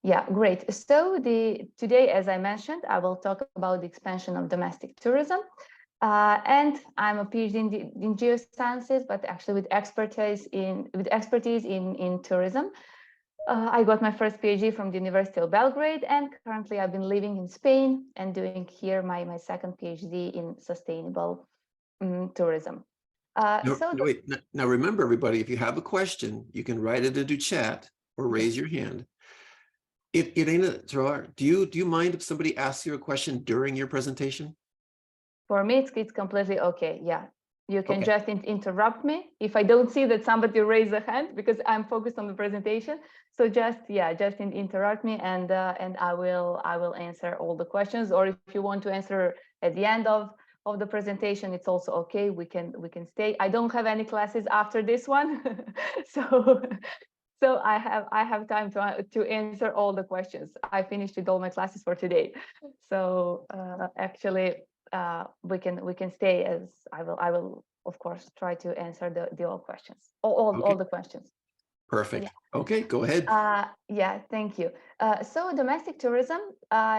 Yeah, great. So today, as I mentioned, I will talk about the expansion of domestic tourism. And I'm a PhD in geosciences, but actually with expertise in tourism. I got my first PhD from the University of Belgrade, and currently I've been living in Spain and doing here my second PhD in sustainable tourism. No, no, wait. Now, remember, everybody, if you have a question, you can write it into chat or raise your hand. If Irena Travar, do you mind if somebody asks you a question during your presentation? For me, it's completely okay. Yeah, you can Okay. just interrupt me if I don't see that somebody raised a hand because I'm focused on the presentation. So just interrupt me and I will answer all the questions. Or if you want to answer at the end of the presentation, it's also okay. We can stay. I don't have any classes after this one, so I have time to answer all the questions. I finished with all my classes for today, so actually we can stay as I will of course try to answer the all questions, all the questions. Perfect. Yeah. Okay, go ahead. Yeah, thank you. So domestic tourism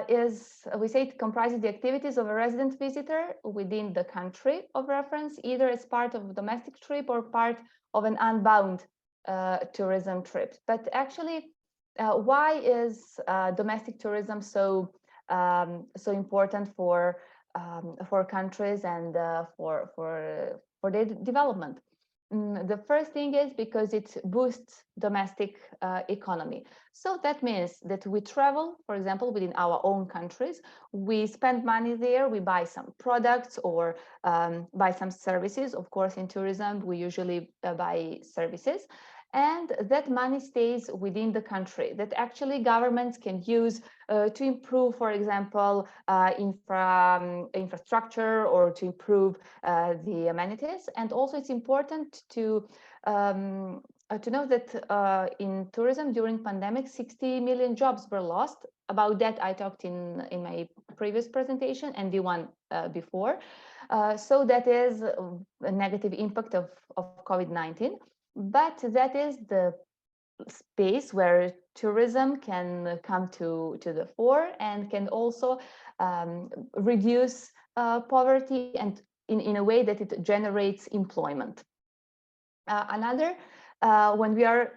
is, we say, it comprises the activities of a resident visitor within the country of reference, either as part of a domestic trip or part of an unbound tourism trip. But actually, why is domestic tourism so important for countries and for their development? The first thing is because it boosts domestic economy. So that means that we travel, for example, within our own countries, we spend money there, we buy some products or buy some services. Of course, in tourism, we usually buy services. And that money stays within the country, that actually governments can use to improve, for example, infrastructure or to improve the amenities. And also it's important to know that in tourism during pandemic, 60 million jobs were lost. About that, I talked in my previous presentation and the one before. So that is a negative impact of COVID-19. But that is the space where tourism can come to the fore and can also reduce poverty and in a way that it generates employment. Another, when we are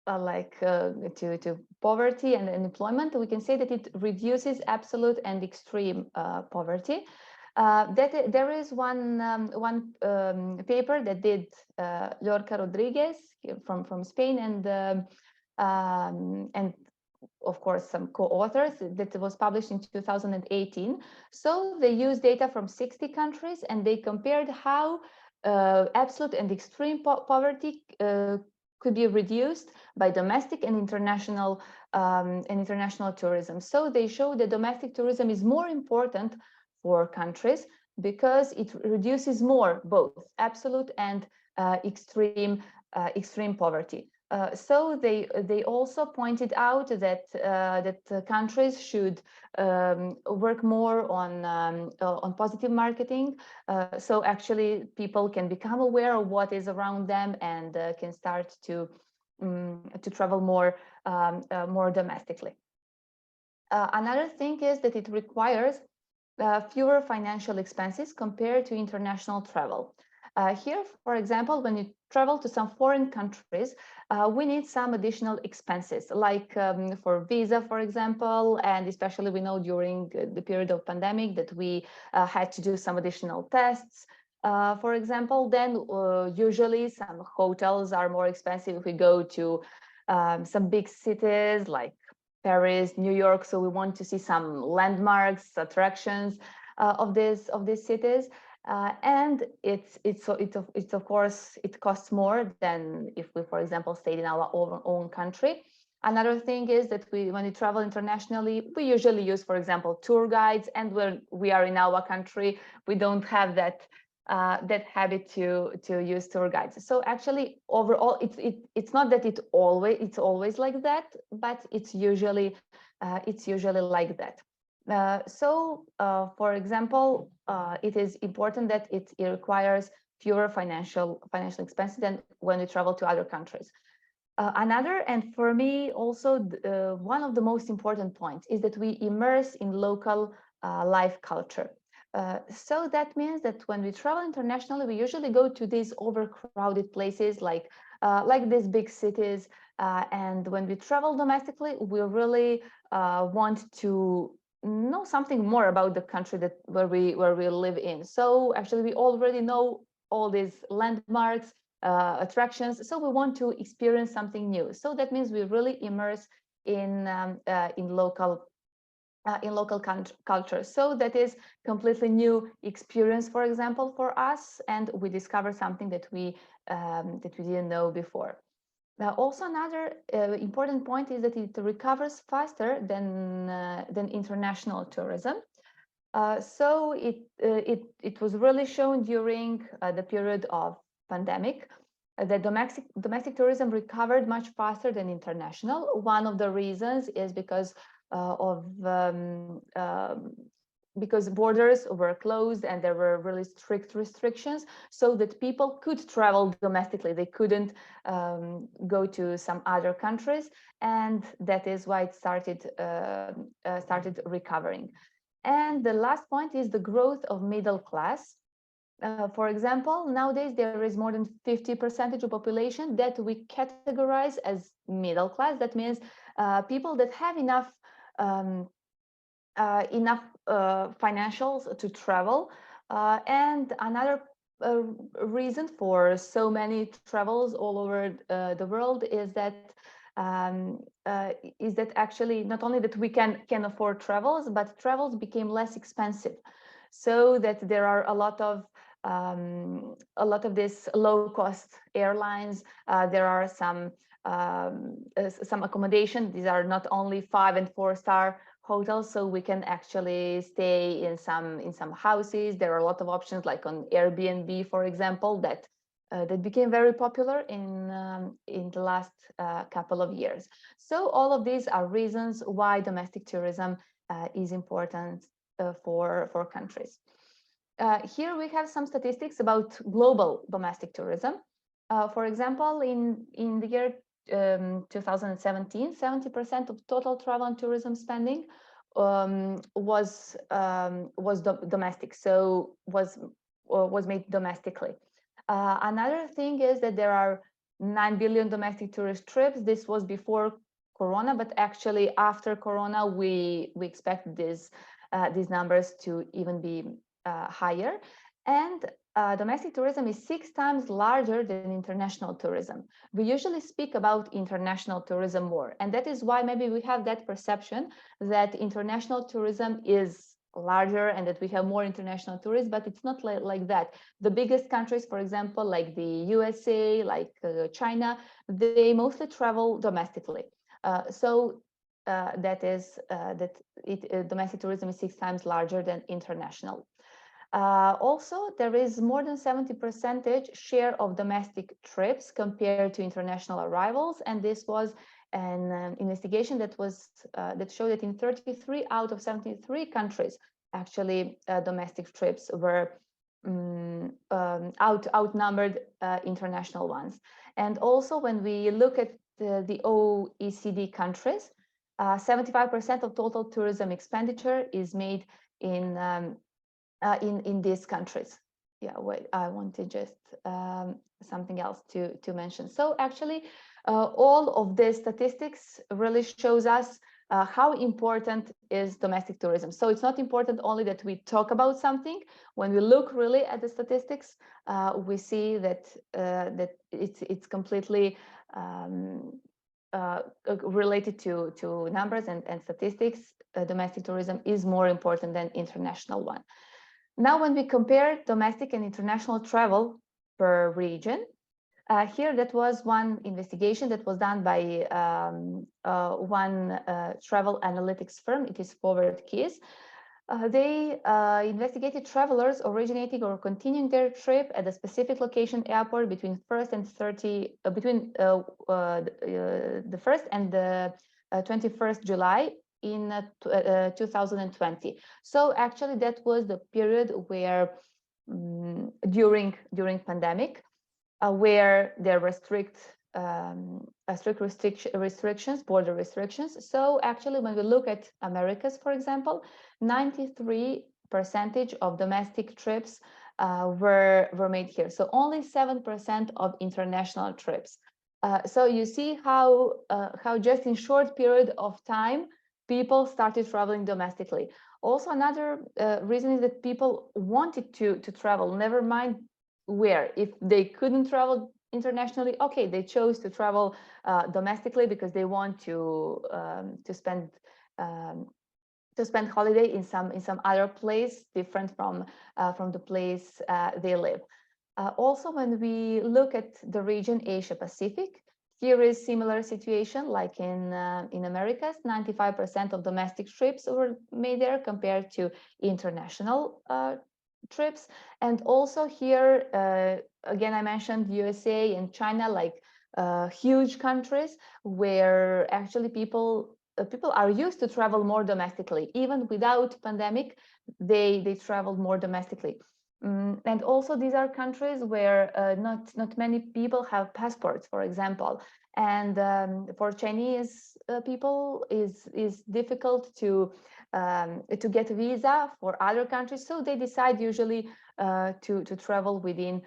to poverty and employment, we can say that it reduces absolute and extreme poverty. That there is one paper that did Lorca Rodriguez from Spain and of course some co-authors that was published in 2018. So they used data from 60 countries and they compared how absolute and extreme poverty could be reduced by domestic and international tourism. So they show that domestic tourism is more important for countries because it reduces more both absolute and extreme poverty. So they also pointed out that countries should work more on positive marketing. So actually, people can become aware of what is around them and can start to travel more domestically. Another thing is that it requires fewer financial expenses compared to international travel. Here, for example, when you travel to some foreign countries, we need some additional expenses, like for visa, for example, and especially we know during the period of pandemic that we had to do some additional tests. For example, then usually some hotels are more expensive if we go to some big cities like Paris, New York. So we want to see some landmarks, attractions of these cities, and it's of course it costs more than if we, for example, stayed in our own country. Another thing is that when we travel internationally, we usually use, for example, tour guides, and when we are in our country, we don't have that habit to use tour guides. So actually, overall, it's not that it's always like that, but it's usually like that. So, for example, it is important that it requires fewer financial expenses than when we travel to other countries. Another, and for me also, one of the most important points is that we immerse in local life culture. So that means that when we travel internationally, we usually go to these overcrowded places like these big cities. And when we travel domestically, we really want to know something more about the country that where we live in. So actually, we already know all these landmarks, attractions. So we want to experience something new. So that means we really immerse in local culture. So that is completely new experience, for example, for us, and we discover something that we didn't know before. Also, another important point is that it recovers faster than international tourism. So it was really shown during the period of pandemic that domestic tourism recovered much faster than international. One of the reasons is because borders were closed and there were really strict restrictions, so that people could travel domestically. They couldn't go to some other countries, and that is why it started recovering. And the last point is the growth of middle class. For example, nowadays there is more than 50% of population that we categorize as middle class. That means people that have enough financials to travel. And another reason for so many travels all over the world is that actually not only that we can afford travels, but travels became less expensive, so that there are a lot of these low-cost airlines. There are some accommodation. These are not only 5- and 4-star hotels, so we can actually stay in some houses. There are a lot of options, like on Airbnb, for example, that became very popular in the last couple of years. So all of these are reasons why domestic tourism is important for countries. Here we have some statistics about global domestic tourism. For example, in the year 2017, 70% of total travel and tourism spending was domestic, so was made domestically. Another thing is that there are 9 billion domestic tourist trips. This was before Corona, but actually after Corona, we expect these numbers to even be higher. And domestic tourism is 6 times larger than international tourism. We usually speak about international tourism more, and that is why maybe we have that perception that international tourism is larger and that we have more international tourists, but it's not like that. The biggest countries, for example, like the USA, like China, they mostly travel domestically. Domestic tourism is 6 times larger than international. Also, there is more than 70% share of domestic trips compared to international arrivals, and this was an investigation that showed that in 33 out of 73 countries, actually domestic trips were outnumbered international ones. And also, when we look at the OECD countries, 75% of total tourism expenditure is made in these countries. Yeah, wait, I want to just something else to mention. So actually, all of these statistics really shows us how important is domestic tourism. So it's not important only that we talk about something. When we look really at the statistics, we see that it's completely related to numbers and statistics. Domestic tourism is more important than international one. Now, when we compare domestic and international travel per region, here that was one investigation that was done by one travel analytics firm. It is Forward Keys. They investigated travelers originating or continuing their trip at a specific location airport between the 1st and the 21st July in 2020. So actually that was the period where during pandemic, where there were strict restrictions, border restrictions. So actually, when we look at Americas, for example, 93% of domestic trips were made here. So only 7% of international trips. So you see how just in short period of time, people started traveling domestically. Also, another reason is that people wanted to travel, never mind where. If they couldn't travel internationally, okay, they chose to travel domestically because they want to spend holiday in some other place different from the place they live. Also, when we look at the region Asia Pacific, here is similar situation like in Americas. 95% of domestic trips were made there compared to international trips. And also here, again, I mentioned USA and China, like huge countries where actually people are used to travel more domestically. Even without pandemic, they traveled more domestically. And also these are countries where not many people have passports, for example. And for Chinese people is difficult to get a visa for other countries, so they decide usually to travel within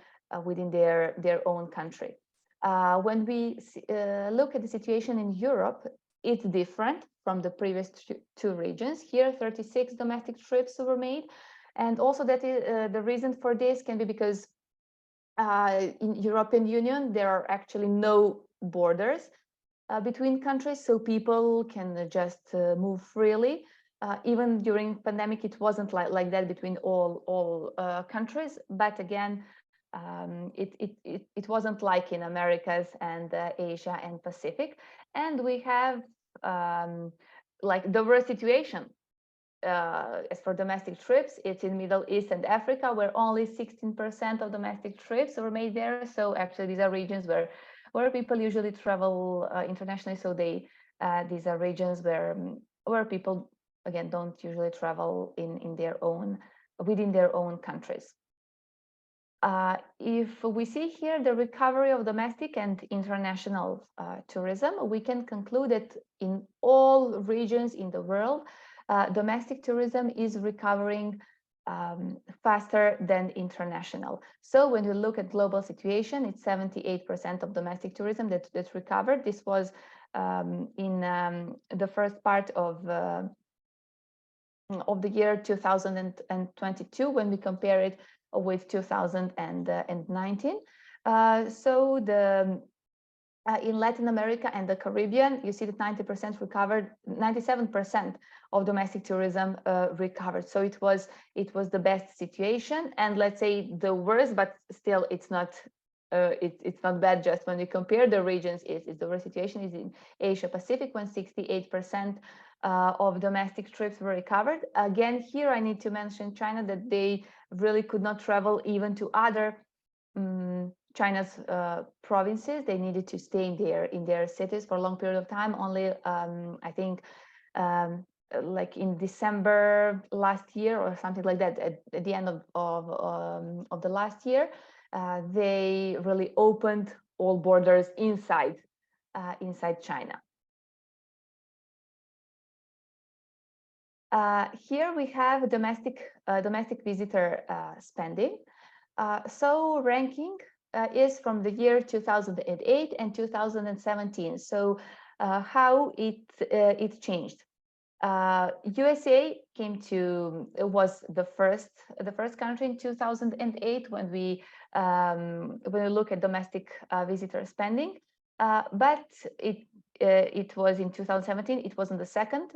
their own country. When we look at the situation in Europe, it's different from the previous two regions. Here, 36 domestic trips were made. And also that is, the reason for this can be because in European Union, there are actually no borders between countries, so people can just move freely. Even during pandemic, it wasn't like that between all countries. But again, it wasn't like in Americas and Asia and Pacific. And we have like the worst situation. As for domestic trips, it's in Middle East and Africa, where only 16% of domestic trips were made there. So actually, these are regions where people usually travel internationally. So these are regions where people again don't usually travel within their own countries. If we see here the recovery of domestic and international tourism, we can conclude that in all regions in the world, domestic tourism is recovering faster than international. So when we look at global situation, it's 78% of domestic tourism that recovered. This was in the first part of the year 2022 when we compare it with 2019. So in Latin America and the Caribbean, you see that 90% recovered, 97% of domestic tourism recovered. So it was the best situation, and let's say the worst, but still it's not bad. Just when we compare the regions, is the worst situation is in Asia Pacific, when 68% of domestic trips were recovered. Again, here I need to mention China, that they really could not travel even to other China's provinces. They needed to stay in their cities for a long period of time. Only I think like in December last year or something like that, at the end of the last year, they really opened all borders inside China. Here we have domestic visitor spending. So ranking is from the year 2008 and 2017. So how it changed. USA was the first country in 2008 when we look at domestic visitor spending. But it was in 2017, it was in the second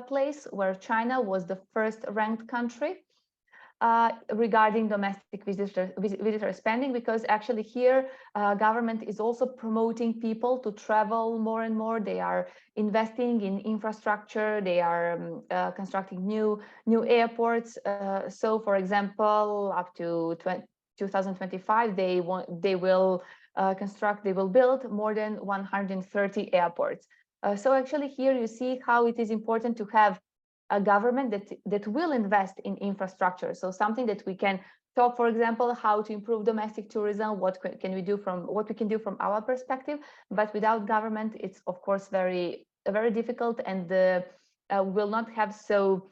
place, where China was the first ranked country regarding domestic visitor spending, because actually here government is also promoting people to travel more and more. They are investing in infrastructure, they are constructing new airports. So for example, up to 2025, they will build more than 130 airports. So actually here you see how it is important to have a government that will invest in infrastructure. So something that we can talk, for example, how to improve domestic tourism, what we can do from our perspective, but without government, it's of course very difficult, and will not have so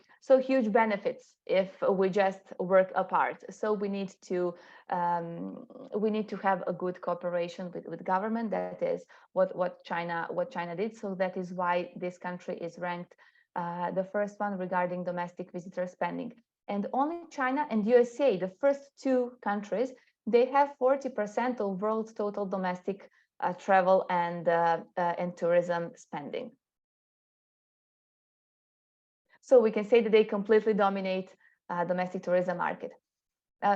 huge benefits if we just work apart. So we need to have a good cooperation with government. That is what China did. So that is why this country is ranked the first one regarding domestic visitor spending. And only China and USA, the first two countries, they have 40% of world's total domestic travel and tourism spending. So we can say that they completely dominate domestic tourism market.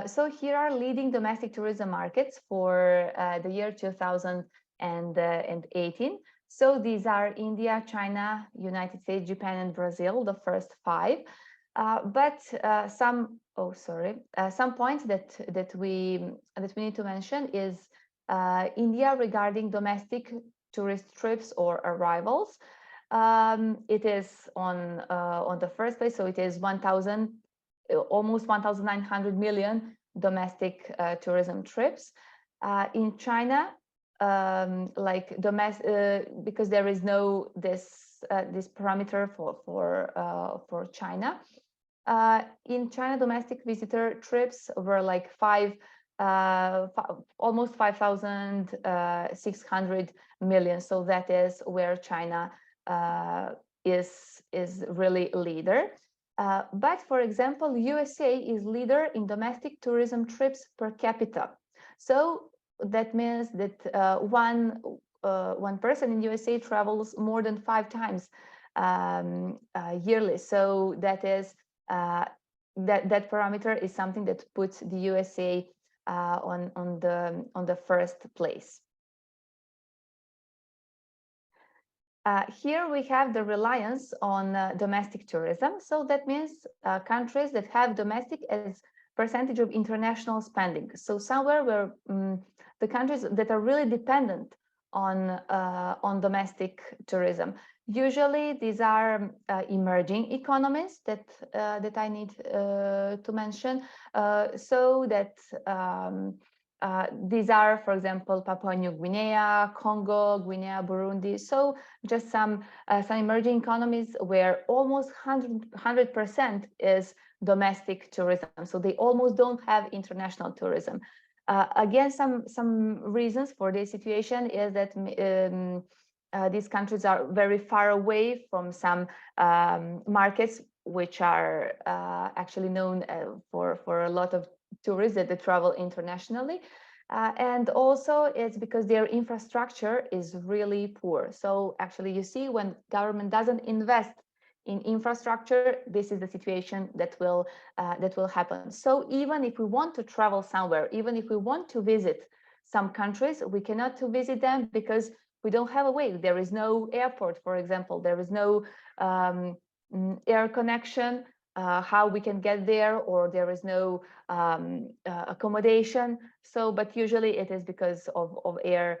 So here are leading domestic tourism markets for the year 2018. So these are India, China, United States, Japan, and Brazil, the first five. But some points that we need to mention is India regarding domestic tourist trips or arrivals. It is on the first place, so it is almost 1,900 million domestic tourism trips. In China, because there is no this parameter for China. In China, domestic visitor trips were like almost 5,600 million. So that is where China is really leader. But for example, USA is leader in domestic tourism trips per capita. So that means that one person in USA travels more than 5 times yearly. So that is that parameter is something that puts the USA on the first place. Here we have the reliance on domestic tourism. So that means countries that have domestic as percentage of international spending. So somewhere where the countries that are really dependent on domestic tourism. Usually these are emerging economies that I need to mention. So that these are, for example, Papua New Guinea, Congo, Guinea, Burundi. So just some emerging economies where almost 100% is domestic tourism. So they almost don't have international tourism. Again, some reasons for this situation is that these countries are very far away from some markets which are actually known for a lot of tourists that travel internationally. And also it's because their infrastructure is really poor. So actually you see, when government doesn't invest in infrastructure, this is the situation that will happen. So even if we want to travel somewhere, even if we want to visit some countries, we cannot to visit them because we don't have a way. There is no airport, for example. There is no air connection, how we can get there, or there is no accommodation. So, but usually it is because of air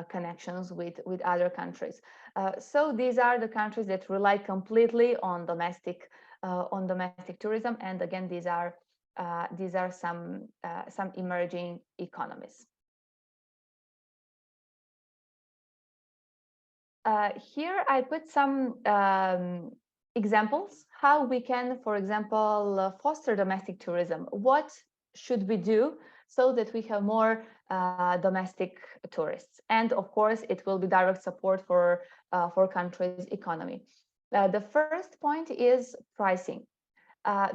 connections with other countries. So these are the countries that rely completely on domestic tourism. And again, these are some emerging economies. Here I put some examples how we can, for example, foster domestic tourism. What should we do so that we have more domestic tourists? And of course, it will be direct support for countries' economy. The first point is pricing.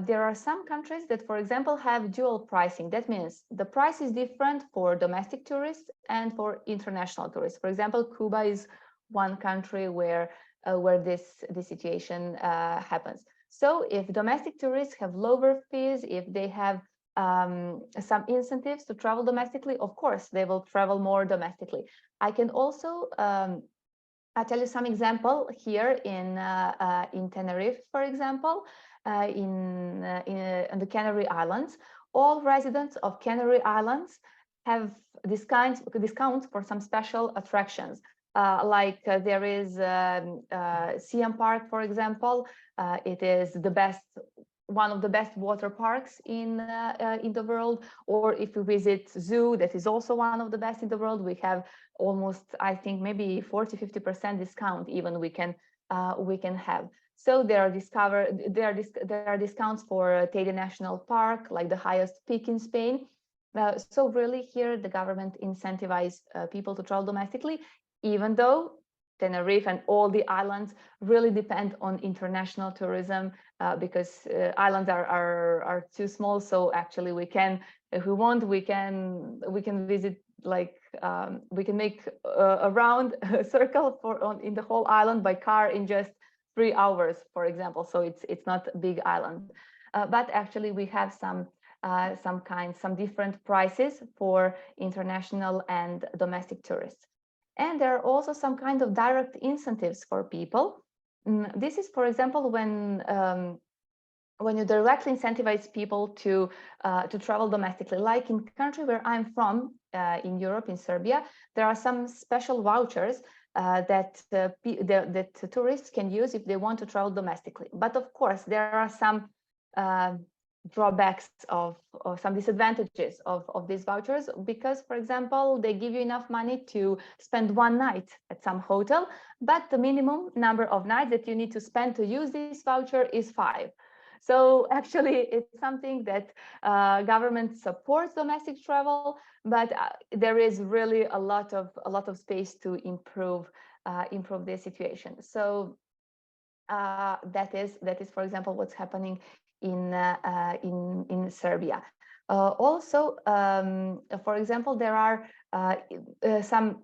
There are some countries that, for example, have dual pricing. That means the price is different for domestic tourists and for international tourists. For example, Cuba is one country where this situation happens. So if domestic tourists have lower fees, if they have some incentives to travel domestically, of course, they will travel more domestically. I can also I'll tell you some example here in Tenerife, for example, in the Canary Islands. All residents of Canary Islands have discounts for some special attractions. Like there is CM Park, for example. It is the best one of the best water parks in the world, or if we visit zoo, that is also one of the best in the world, we have almost, I think, maybe 40–50% discount even we can have. So there are discounts for Teide National Park, like the highest peak in Spain. So really here the government incentivizes people to travel domestically, even though Tenerife and all the islands really depend on international tourism, because islands are too small. So actually we can, if we want, we can visit, like we can make a round circle in the whole island by car in just 3 hours, for example. So it's not a big island, but actually we have some different prices for international and domestic tourists. And there are also some kind of direct incentives for people. This is, for example, when you directly incentivize people to travel domestically. Like in the country where I'm from, in Europe, in Serbia, there are some special vouchers that tourists can use if they want to travel domestically. But of course, there are some drawbacks or some disadvantages of these vouchers, because, for example, they give you enough money to spend one night at some hotel, but the minimum number of nights that you need to spend to use this voucher is 5. So actually, it's something that government supports domestic travel, but there is really a lot of space to improve this situation. So that is, for example, what's happening in Serbia. Also, for example, there are some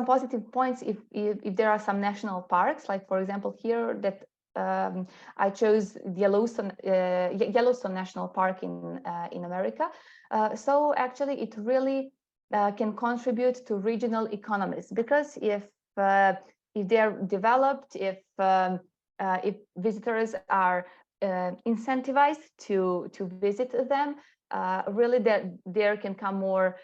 positive points if there are some national parks, like, for example, here that I chose Yellowstone National Park in America. So actually, it really can contribute to regional economies, because if they're developed, if visitors are incentivized to visit them, really there can come more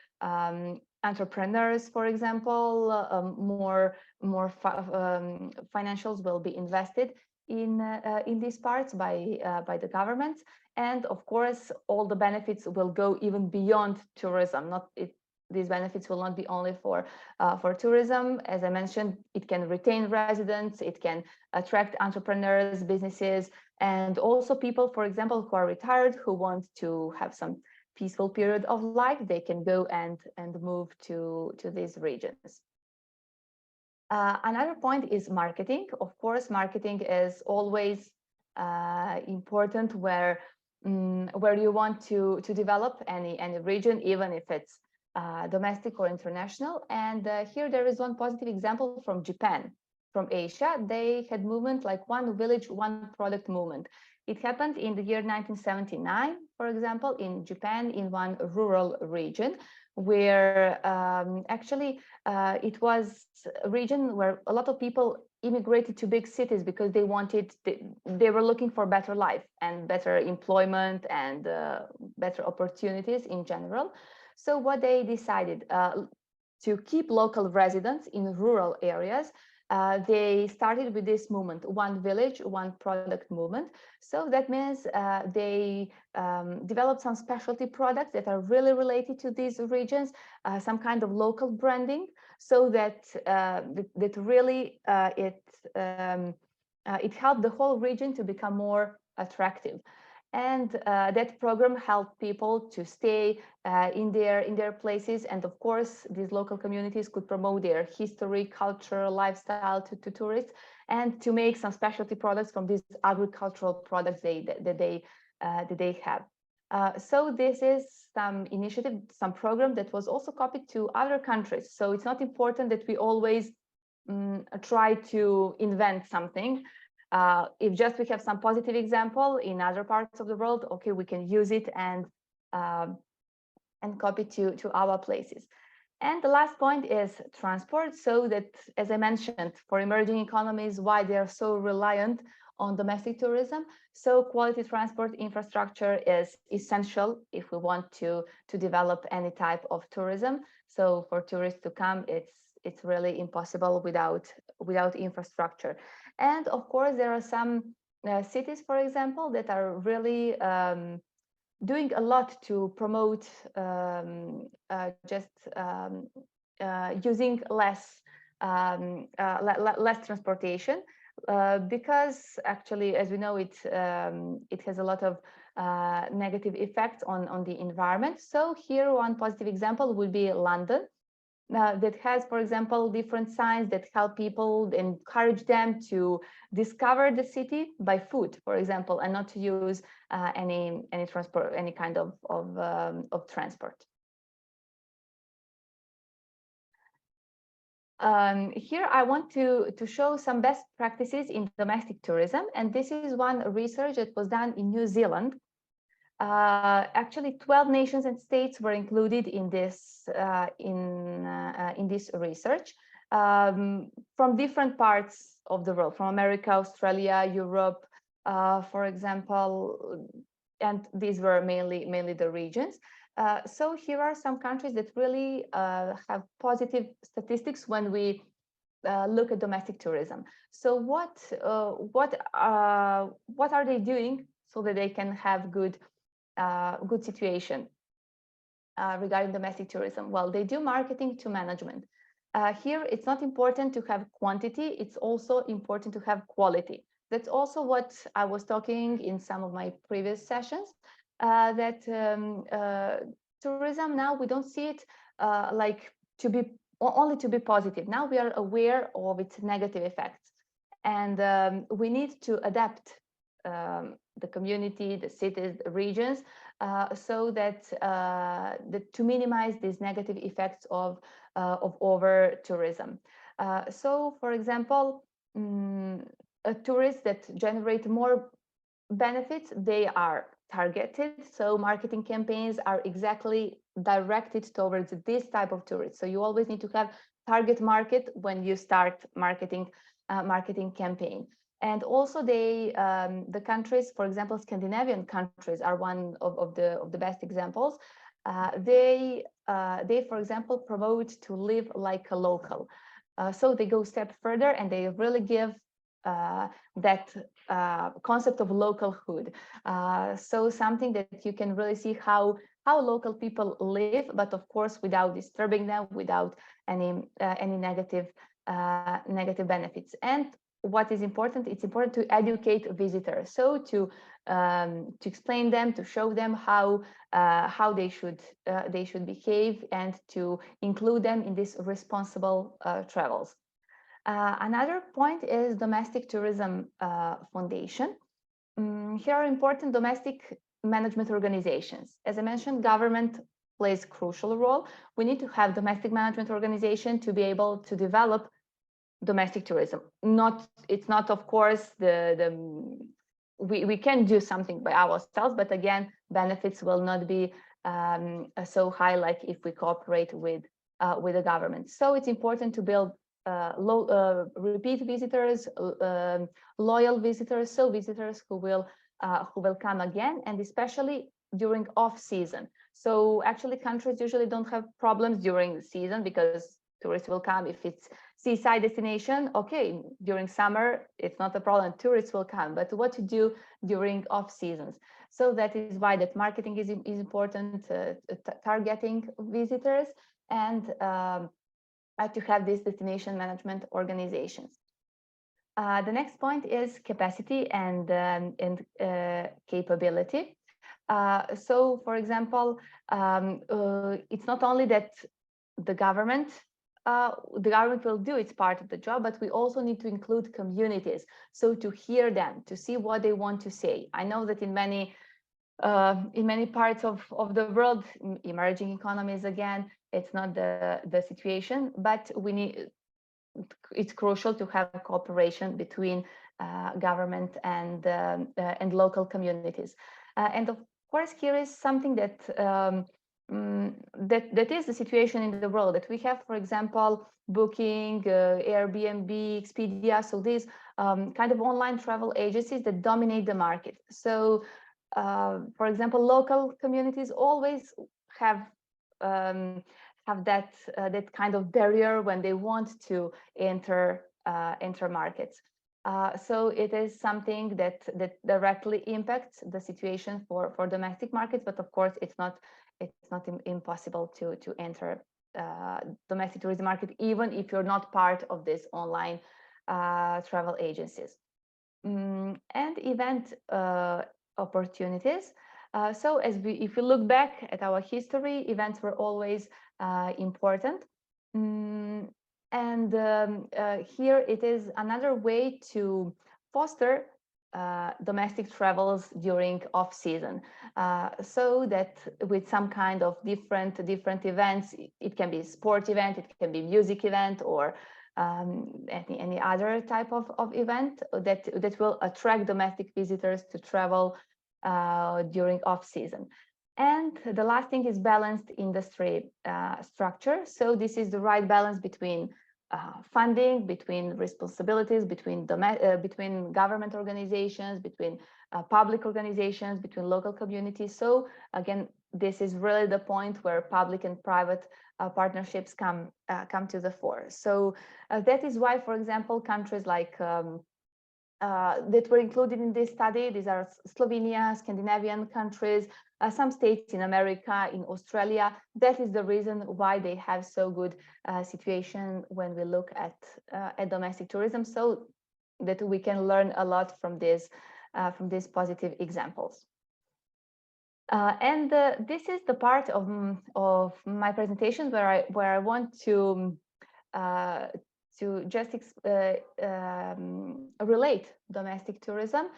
entrepreneurs, for example, more financials will be invested in these parts by the government, and of course all the benefits will go even beyond tourism. These benefits will not be only for tourism. As I mentioned, it can retain residents, it can attract entrepreneurs, businesses, and also people, for example, who are retired, who want to have some peaceful period of life. They can go and move to these regions. Another point is marketing. Of course, marketing is always important where you want to develop any region, even if it's domestic or international. And here there is one positive example from Japan, from Asia. They had movement like one village, one product movement. It happened in the year 1979, for example, in Japan, in one rural region, where actually it was a region where a lot of people immigrated to big cities because they were looking for better life and better employment and better opportunities in general. So what they decided, to keep local residents in rural areas, they started with this movement, one village, one product movement. So that means they developed some specialty products that are really related to these regions, some kind of local branding, so that really it helped the whole region to become more attractive. And that program helped people to stay in their places. And of course, these local communities could promote their history, culture, lifestyle to tourists, and to make some specialty products from these agricultural products that they have. So this is some initiative, some program that was also copied to other countries. So it's not important that we always try to invent something. If just we have some positive example in other parts of the world, okay, we can use it and copy to our places. And the last point is transport. So that, as I mentioned, for emerging economies, why they are so reliant on domestic tourism. So quality transport infrastructure is essential if we want to develop any type of tourism. So for tourists to come, it's really impossible without infrastructure. And of course, there are some cities, for example, that are really doing a lot to promote just using less less transportation, because actually, as we know, it has a lot of negative effects on the environment. So here, one positive example would be London, that has, for example, different signs that help people, encourage them to discover the city by foot, for example, and not to use any transport, any kind of transport. Here I want to show some best practices in domestic tourism, and this is one research that was done in New Zealand. Actually, 12 nations and states were included in this research, from different parts of the world, from America, Australia, Europe, for example, and these were mainly the regions. So here are some countries that really have positive statistics when we look at domestic tourism. So what are they doing so that they can have good situation regarding domestic tourism? Well, they do marketing to management. Here, it's not important to have quantity, it's also important to have quality. That's also what I was talking in some of my previous sessions, that tourism now, we don't see it like to be only to be positive. Now we are aware of its negative effects, and we need to adapt the community, the cities, the regions, so that to minimize these negative effects of over tourism. So, for example, tourists that generate more benefits, they are targeted. So marketing campaigns are exactly directed towards this type of tourists. So you always need to have target market when you start marketing campaign. And also the countries, for example, Scandinavian countries are one of the best examples. They, for example, promote to live like a local. So they go a step further and they really give that concept of localhood. So something that you can really see how local people live, but of course without disturbing them, without any negative benefits. And what is important, it's important to educate visitors, so to explain them, to show them how they should behave, and to include them in this responsible travels. Another point is domestic tourism foundation. Here are important domestic management organizations. As I mentioned, government plays a crucial role. We need to have domestic management organization to be able to develop domestic tourism. It's not, of course, we can do something by ourselves, but again, benefits will not be so high like if we cooperate with the government. So it's important to build repeat visitors, loyal visitors, so visitors who will come again, and especially during off season. So actually, countries usually don't have problems during the season because tourists will come. If it's seaside destination, okay, during summer it's not a problem, tourists will come. But what to do during off seasons? So that is why that marketing is important, targeting visitors, and to have these destination management organizations. The next point is capacity and capability. So, for example, it's not only that the government will do its part of the job, but we also need to include communities. So to hear them, to see what they want to say. I know that in many parts of the world, emerging economies, again, it's not the situation, but it's crucial to have cooperation between government and local communities. And of course, here is something that that is the situation in the world, that we have, for example, Booking, Airbnb, Expedia, so these kind of online travel agencies that dominate the market. So, for example, local communities always have that kind of barrier when they want to enter markets. So it is something that directly impacts the situation for domestic markets, but of course it's not impossible to enter domestic tourism market, even if you're not part of this online travel agencies. And event opportunities. So if we look back at our history, events were always important. And here it is another way to foster domestic travels during off-season, so that with some kind of different events, it can be a sport event, it can be music event, or any other type of event that will attract domestic visitors to travel during off-season. And the last thing is balanced industry structure. So this is the right balance between funding, between responsibilities, between government organizations, between public organizations, between local communities. So again, this is really the point where public and private partnerships come to the fore. So that is why, for example, countries like that were included in this study, these are Slovenia, Scandinavian countries, some states in America, in Australia. That is the reason why they have so good situation when we look at domestic tourism, so that we can learn a lot from these positive examples. And this is the part of my presentation where I want to just relate domestic tourism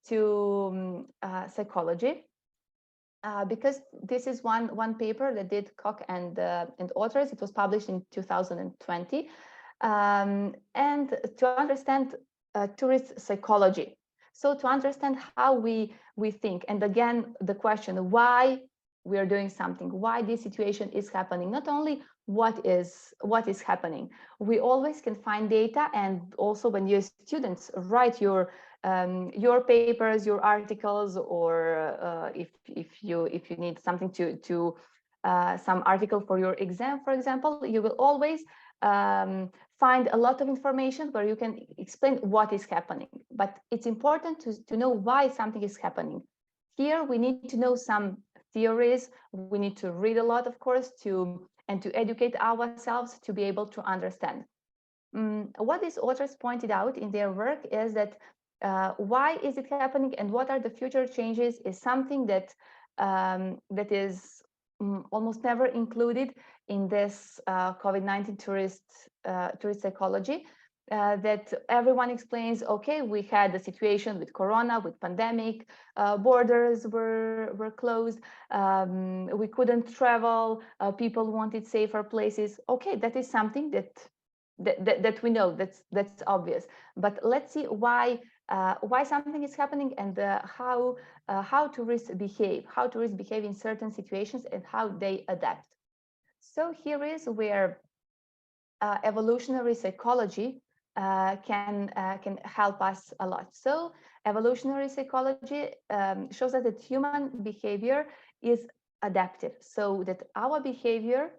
to psychology, because this is one paper that did Koch and authors. It was published in 2020, and to understand tourist psychology. So to understand how we think, and again, the question why we are doing something, why this situation is happening, not only what is happening. We always can find data, and also when your students write your papers, your articles, or if you need something to some article for your exam, for example, you will always find a lot of information where you can explain what is happening. But it's important to know why something is happening. Here we need to know some theories. We need to read a lot, of course, to educate ourselves to be able to understand. What these authors pointed out in their work is that why is it happening and what are the future changes is something that that is almost never included in this COVID-19 tourist psychology. That everyone explains, okay, we had the situation with Corona, with pandemic, borders were closed, we couldn't travel, people wanted safer places. Okay, that is something that we know, that's obvious. But let's see why something is happening, and how tourists behave in certain situations and how they adapt. So here is where evolutionary psychology can help us a lot. So evolutionary psychology shows us that human behavior is adaptive, so that our behavior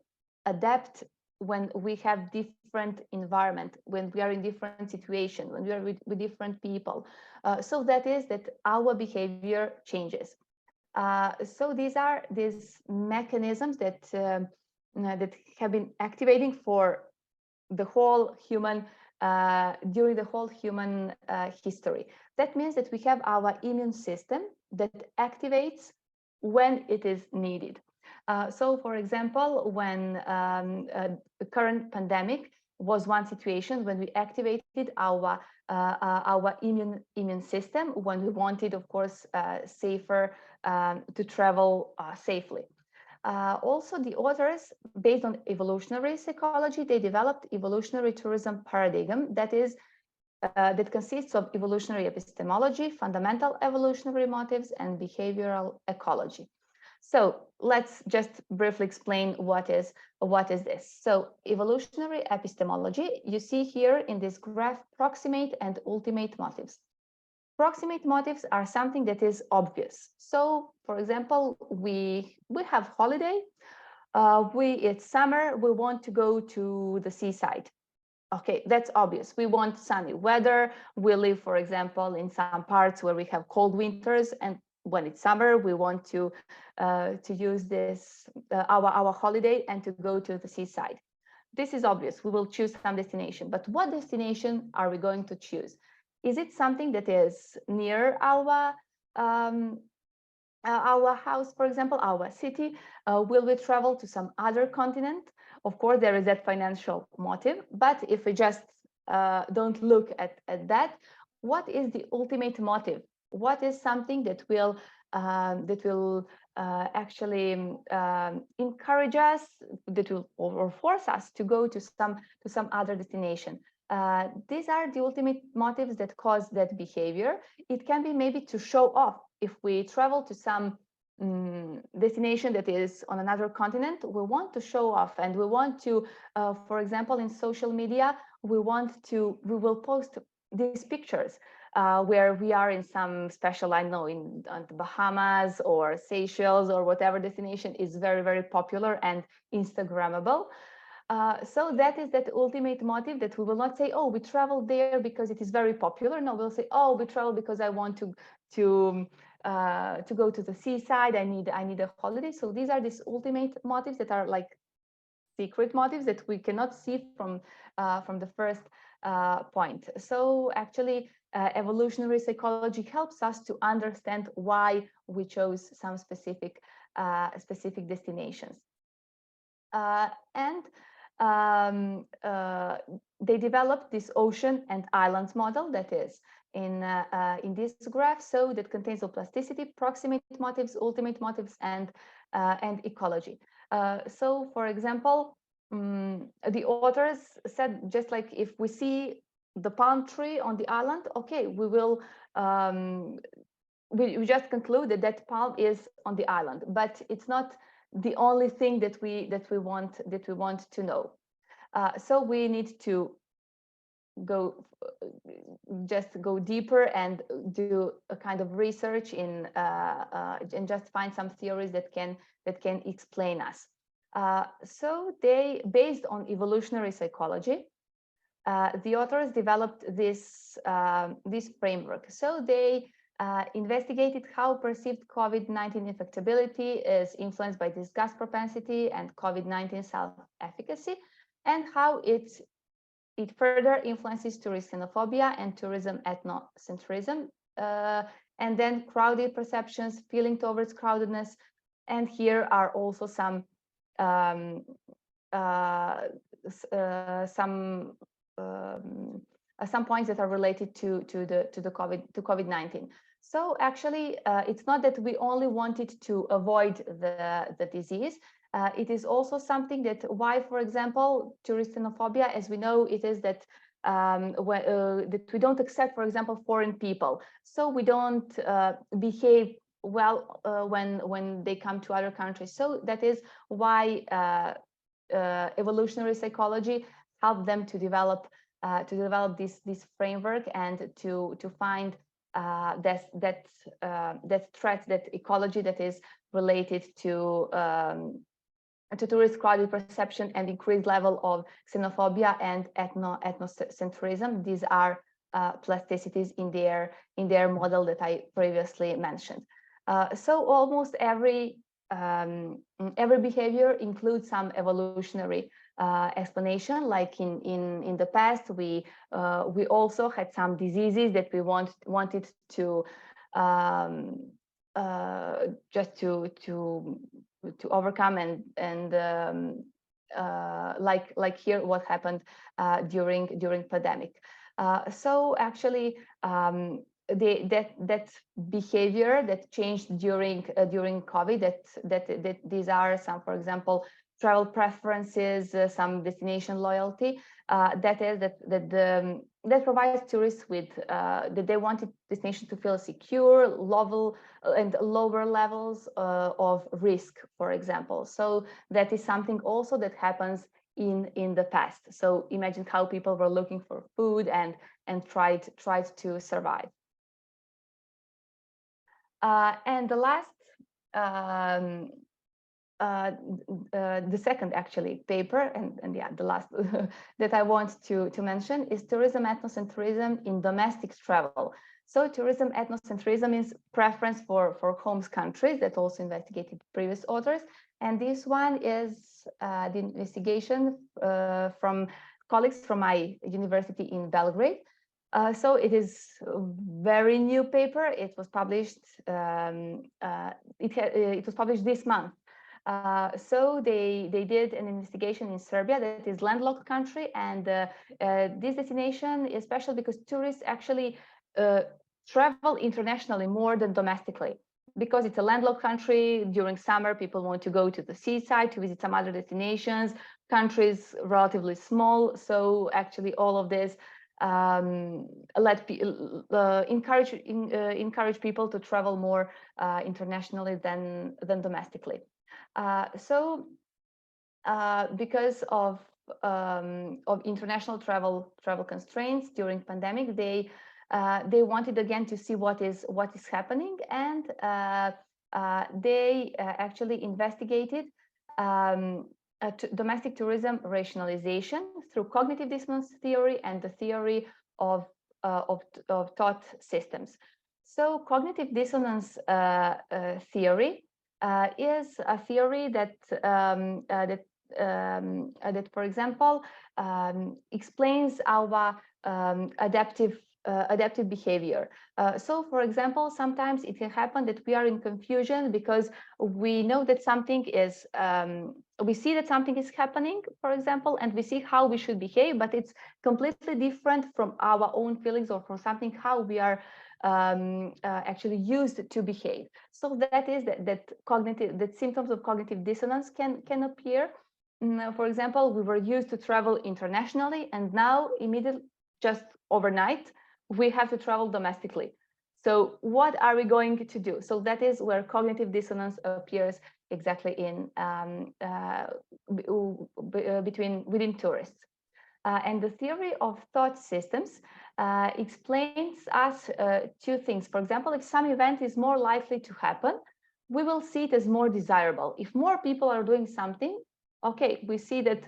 adapts when we have different environment, when we are in different situation, when we are with different people. So that is that our behavior changes. So these are these mechanisms that that have been activating for the whole human during the whole human history. That means that we have our immune system that activates when it is needed. So, for example, when the current pandemic was one situation when we activated our immune system when we wanted, of course, safer to travel safely. Also, the authors, based on evolutionary psychology, they developed evolutionary tourism paradigm that consists of evolutionary epistemology, fundamental evolutionary motives, and behavioral ecology. So let's just briefly explain what is this. So evolutionary epistemology, you see here in this graph, proximate and ultimate motives. Proximate motives are something that is obvious. So, for example, we have holiday. It's summer. We want to go to the seaside. Okay, that's obvious. We want sunny weather. We live, for example, in some parts where we have cold winters, and when it's summer, we want to use this our holiday and to go to the seaside. This is obvious. We will choose some destination, but what destination are we going to choose? Is it something that is near um, our house, for example, our city? Will we travel to some other continent? Of course, there is that financial motive, but if we just don't look at that, what is the ultimate motive? What is something that will actually encourage us, that will or force us to go to some other destination? These are the ultimate motives that cause that behavior. It can be maybe to show off. If we travel to some destination that is on another continent, we want to show off, and we want to, for example, in social media, we will post these pictures where we are in some special, I know, in on the Bahamas or Seychelles or whatever destination is very, very popular and Instagrammable. So that is that ultimate motive, that we will not say, oh, we traveled there because it is very popular. No, we'll say, oh, we travel because I want to go to the seaside. I need a holiday. So these are these ultimate motives that are like secret motives that we cannot see from the first point. So actually, evolutionary psychology helps us to understand why we chose some specific destinations. And they developed this ocean and islands model that is in this graph, so that contains of plasticity, proximate motives, ultimate motives, and ecology. So, for example, the authors said, just like if we see the palm tree on the island, okay, we will we just conclude that that palm is on the island, but it's not the only thing that we want to know. So we need to go just go deeper and do a kind of research in and just find some theories that can explain us. So they, based on evolutionary psychology, the authors developed this framework. So they investigated how perceived COVID-19 infectability is influenced by disgust propensity and COVID-19 self-efficacy, and how it further influences tourist xenophobia and tourism ethnocentrism, and then crowded perceptions, feeling towards crowdedness. And here are also some points that are related to COVID-19. So actually, it's not that we only wanted to avoid the disease. It is also something that why, for example, tourist xenophobia, as we know, it is that that we don't accept, for example, foreign people. So we don't behave well when they come to other countries. So that is why evolutionary psychology helped them to develop this framework and to find that threat, that ecology that is related to tourist crowded perception and increased level of xenophobia and ethnocentrism. These are plasticities in their model that I previously mentioned. So almost every behavior includes some evolutionary explanation. Like in the past, we also had some diseases that we wanted to just to overcome, and like here, what happened during pandemic. So actually, that behavior that changed during COVID, that these are some, for example, travel preferences, some destination loyalty, that provides tourists with that they wanted destination to feel secure, level and lower levels of risk, for example. So that is something also that happens in the past. So imagine how people were looking for food and tried to survive. And the last the second actually paper, and yeah, the last that I want to mention is tourism, ethnocentrism in domestic travel. So tourism, ethnocentrism means preference for homes countries, that also investigated previous authors. And this one is the investigation from colleagues from my university in Belgrade. So it is a very new paper. It was published. It was published this month. So they did an investigation in Serbia, that is landlocked country, and this destination is special because tourists actually travel internationally more than domestically. Because it's a landlocked country, during summer people want to go to the seaside to visit some other destinations. Country is relatively small, so actually all of this encourage people to travel more internationally than domestically. Because of international travel constraints during pandemic, they wanted again to see what is happening, and they actually investigated domestic tourism rationalization through cognitive dissonance theory and the theory of thought systems. So cognitive dissonance theory is a theory that for example, explains our adaptive behavior. So, for example, sometimes it can happen that we are in confusion because we know that something is, we see that something is happening, for example, and we see how we should behave, but it's completely different from our own feelings or from something how we are actually used to behave. So that is that symptoms of cognitive dissonance can appear. For example, we were used to travel internationally, and now immediately, just overnight, we have to travel domestically. So what are we going to do? So that is where cognitive dissonance appears exactly in within tourists. And the theory of thought systems explains us two things. For example, if some event is more likely to happen, we will see it as more desirable. If more people are doing something, okay, we see that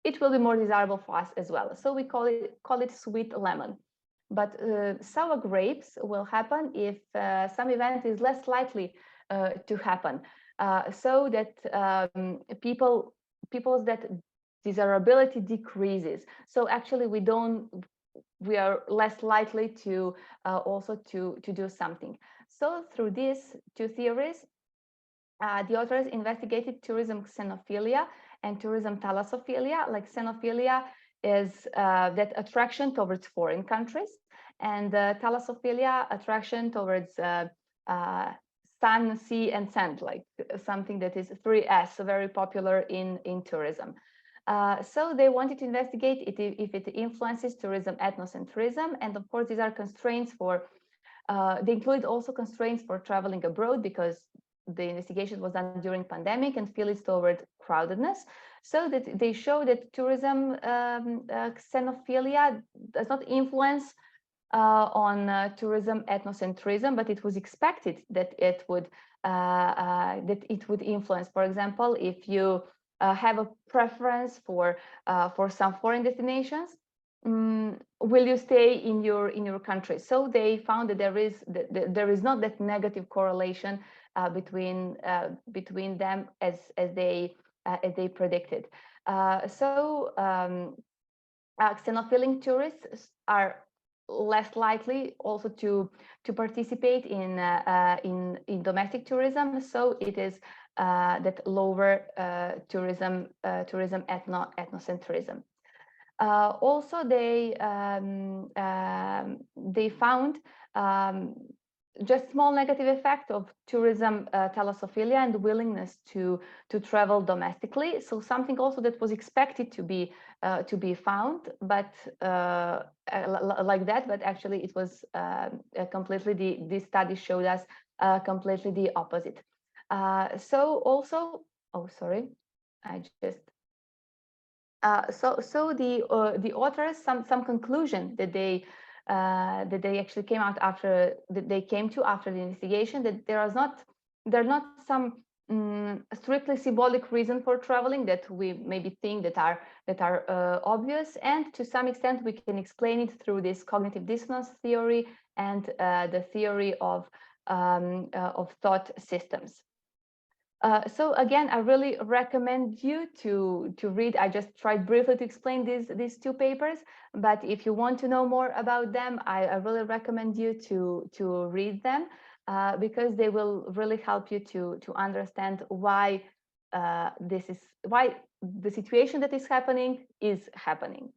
it will be more desirable for us as well. So we call it sweet lemon. But sour grapes will happen if some event is less likely to happen. So that people's that desirability decreases. So actually we are less likely to also to do something. So through these two theories, the authors investigated tourism xenophilia and tourism thalassophilia. Like xenophilia is that attraction towards foreign countries, and thalassophilia, attraction towards sun, sea, and sand, like something that is 3S, very popular in tourism. So they wanted to investigate if it influences tourism ethnocentrism, and of course these are constraints for, they include also constraints for traveling abroad, because the investigation was done during pandemic and feelings toward crowdedness. So that they show that tourism xenophilia does not influence on tourism ethnocentrism, but it was expected that it would influence. For example, if you have a preference for some foreign destinations, will you stay in your country? So they found that there is not that negative correlation between them as they predicted. Xenophilic tourists are less likely also to participate in domestic tourism. So it is that lower tourism ethnocentrism. Also, they found just small negative effect of tourism thalassophilia and willingness to travel domestically. So something also that was expected to be found, but like that, but actually it was completely, this study showed us completely the opposite. So also, oh sorry, I just. So the authors, some conclusion that they actually came to after the investigation, that there are not some strictly symbolic reason for traveling that we maybe think that are obvious, and to some extent we can explain it through this cognitive dissonance theory and the theory of thought systems. So again, I really recommend you to read. I just tried briefly to explain these two papers, but if you want to know more about them, I really recommend you to read them, because they will really help you to understand why why the situation that is happening is happening.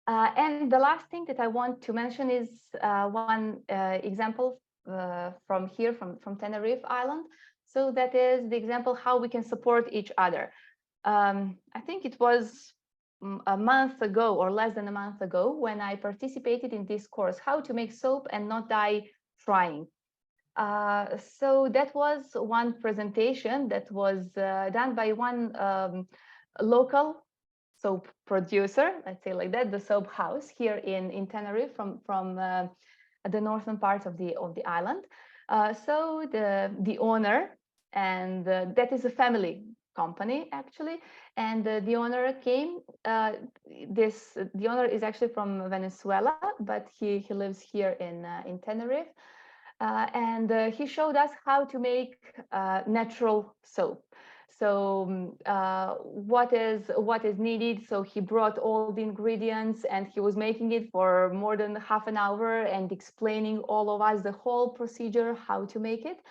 And the last thing that I want to mention is one example from here, from Tenerife Island. So that is the example how we can support each other. I think it was a month ago or less than a month ago when I participated in this course, how to make soap and not die trying. So that was one presentation that was done by one local soap producer, let's say like that, the soap house here in Tenerife, from the northern part of the island. So the owner, and that is a family company actually, and the owner came. The owner is actually from Venezuela, but he lives here in Tenerife. And he showed us how to make natural soap. So what is needed? So he brought all the ingredients and he was making it for more than half an hour and explaining all of us the whole procedure, how to make it.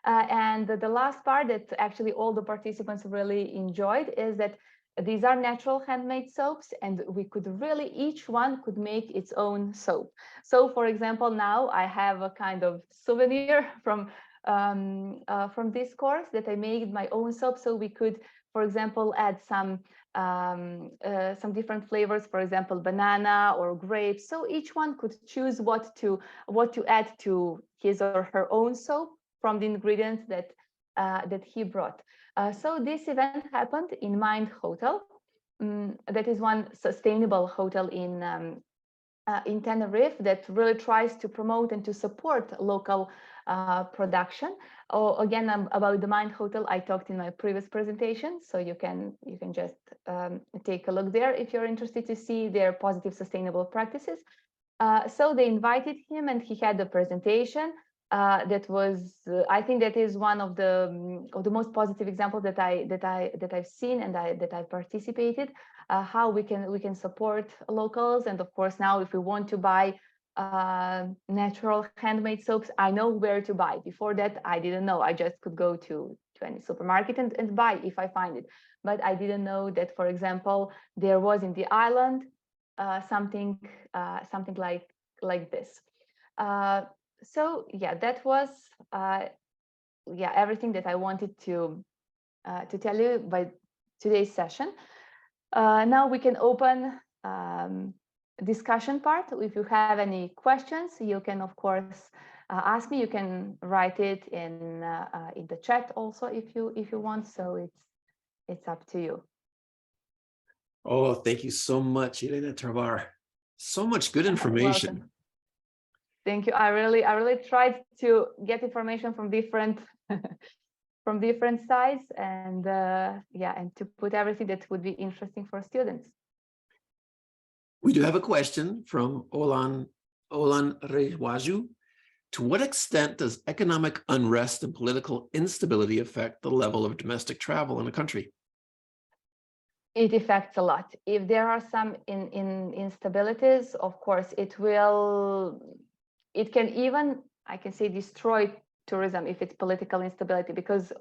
And the last part that actually all the participants really enjoyed is that these are natural handmade soaps, and we could really, each one could make its own soap. So for example, now I have a kind of souvenir from this course that I made my own soap. So we could, for example, add some different flavors, for example, banana or grapes. So each one could choose what to add to his or her own soap from the ingredients that he brought. So this event happened in Mind Hotel. That is one sustainable hotel in Tenerife that really tries to promote and to support local production. Again, about the Mind Hotel, I talked in my previous presentation, so you can just take a look there if you're interested to see their positive sustainable practices. So they invited him, and he had a presentation. That was, I think, that is one of the most positive examples that I've seen and that I participated. How we can support locals, and of course now if we want to buy natural handmade soaps, I know where to buy. Before that, I didn't know. I just could go to any supermarket and buy if I find it. But I didn't know that, for example, there was in the island something like this. So yeah, that was everything that I wanted to tell you by today's session. Now we can open discussion part. If you have any questions, you can of course ask me. You can write it in the chat also if you want. So it's up to you. Oh, thank you so much, Irena Travar. So much good information. Welcome. Thank you. I really tried to get information from different sides, and and to put everything that would be interesting for students. We do have a question from Olan Rejwaju. To what extent does economic unrest and political instability affect the level of domestic travel in a country? It affects a lot. If there are some instabilities, of course, it can even, I can say, destroy tourism if it's political instability, because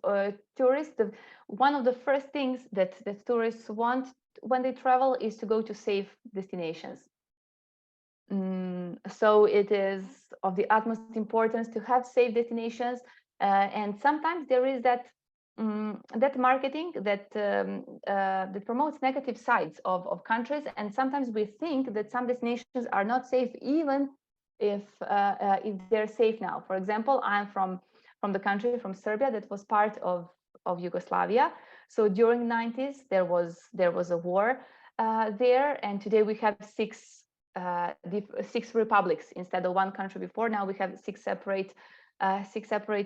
tourists, one of the first things that tourists want when they travel is to go to safe destinations. So it is of the utmost importance to have safe destinations, and sometimes there is that marketing that promotes negative sides of countries, and sometimes we think that some destinations are not safe even if they're safe now. For example, I'm from the country, from Serbia, that was part of Yugoslavia. So during the 90s there was a war there, and today we have six republics instead of one country before. Now we have six separate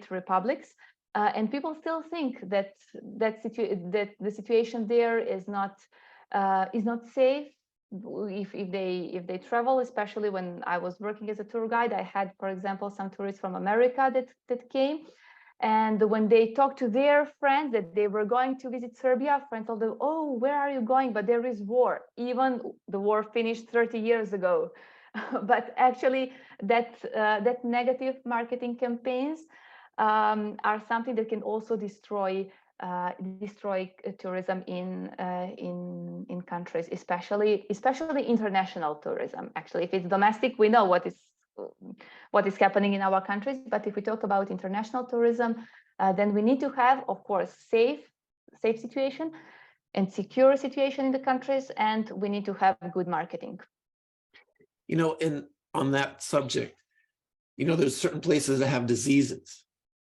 republics. And people still think that that the situation there is not safe if they travel. Especially when I was working as a tour guide, I had, for example, some tourists from America that came, and when they talked to their friends that they were going to visit Serbia, friends told them, "Oh, where are you going? But there is war. Even the war finished 30 years ago." But actually, that negative marketing campaigns are something that can also destroy tourism in countries, especially international tourism. Actually, if it's domestic, we know what is happening in our countries. But if we talk about international tourism, then we need to have, of course, safe situation and secure situation in the countries, and we need to have good marketing. You know, and on that subject, you know, there's certain places that have diseases.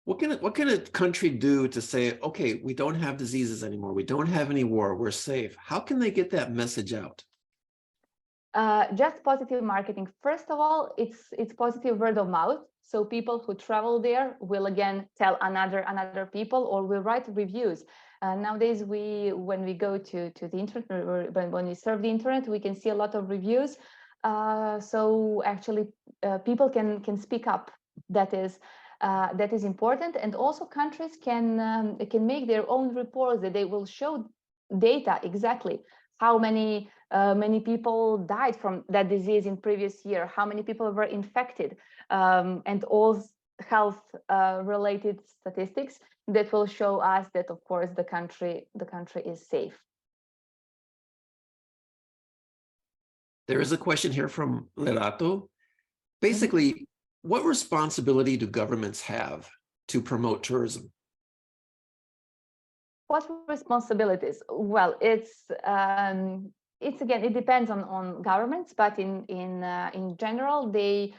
What can a country do to say, okay, we don't have diseases anymore, we don't have any war, we're safe? How can they get that message out? Just positive marketing. First of all, it's positive word of mouth. So people who travel there will again tell another people, or will write reviews. Nowadays, when we go to the internet, or when we surf the internet, we can see a lot of reviews. So actually, people can speak up. That is important. And also, countries can make their own reports that they will show data exactly how many people died from that disease in previous year, how many people were infected, and all health related statistics that will show us that, of course, the country is safe. There is a question here from Lerato. Basically, what responsibility do governments have to promote tourism? What responsibilities? Well, it's again, it depends on governments, but in general, they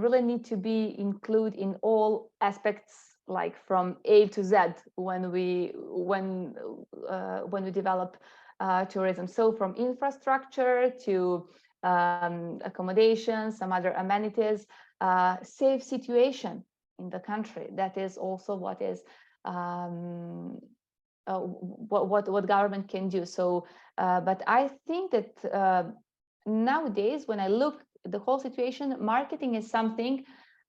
really need to be included in all aspects, like from A to Z, when we develop tourism. So from infrastructure to accommodation, some other amenities, safe situation in the country. That is also what is what government can do. So, but I think that nowadays, when I look at the whole situation, marketing is something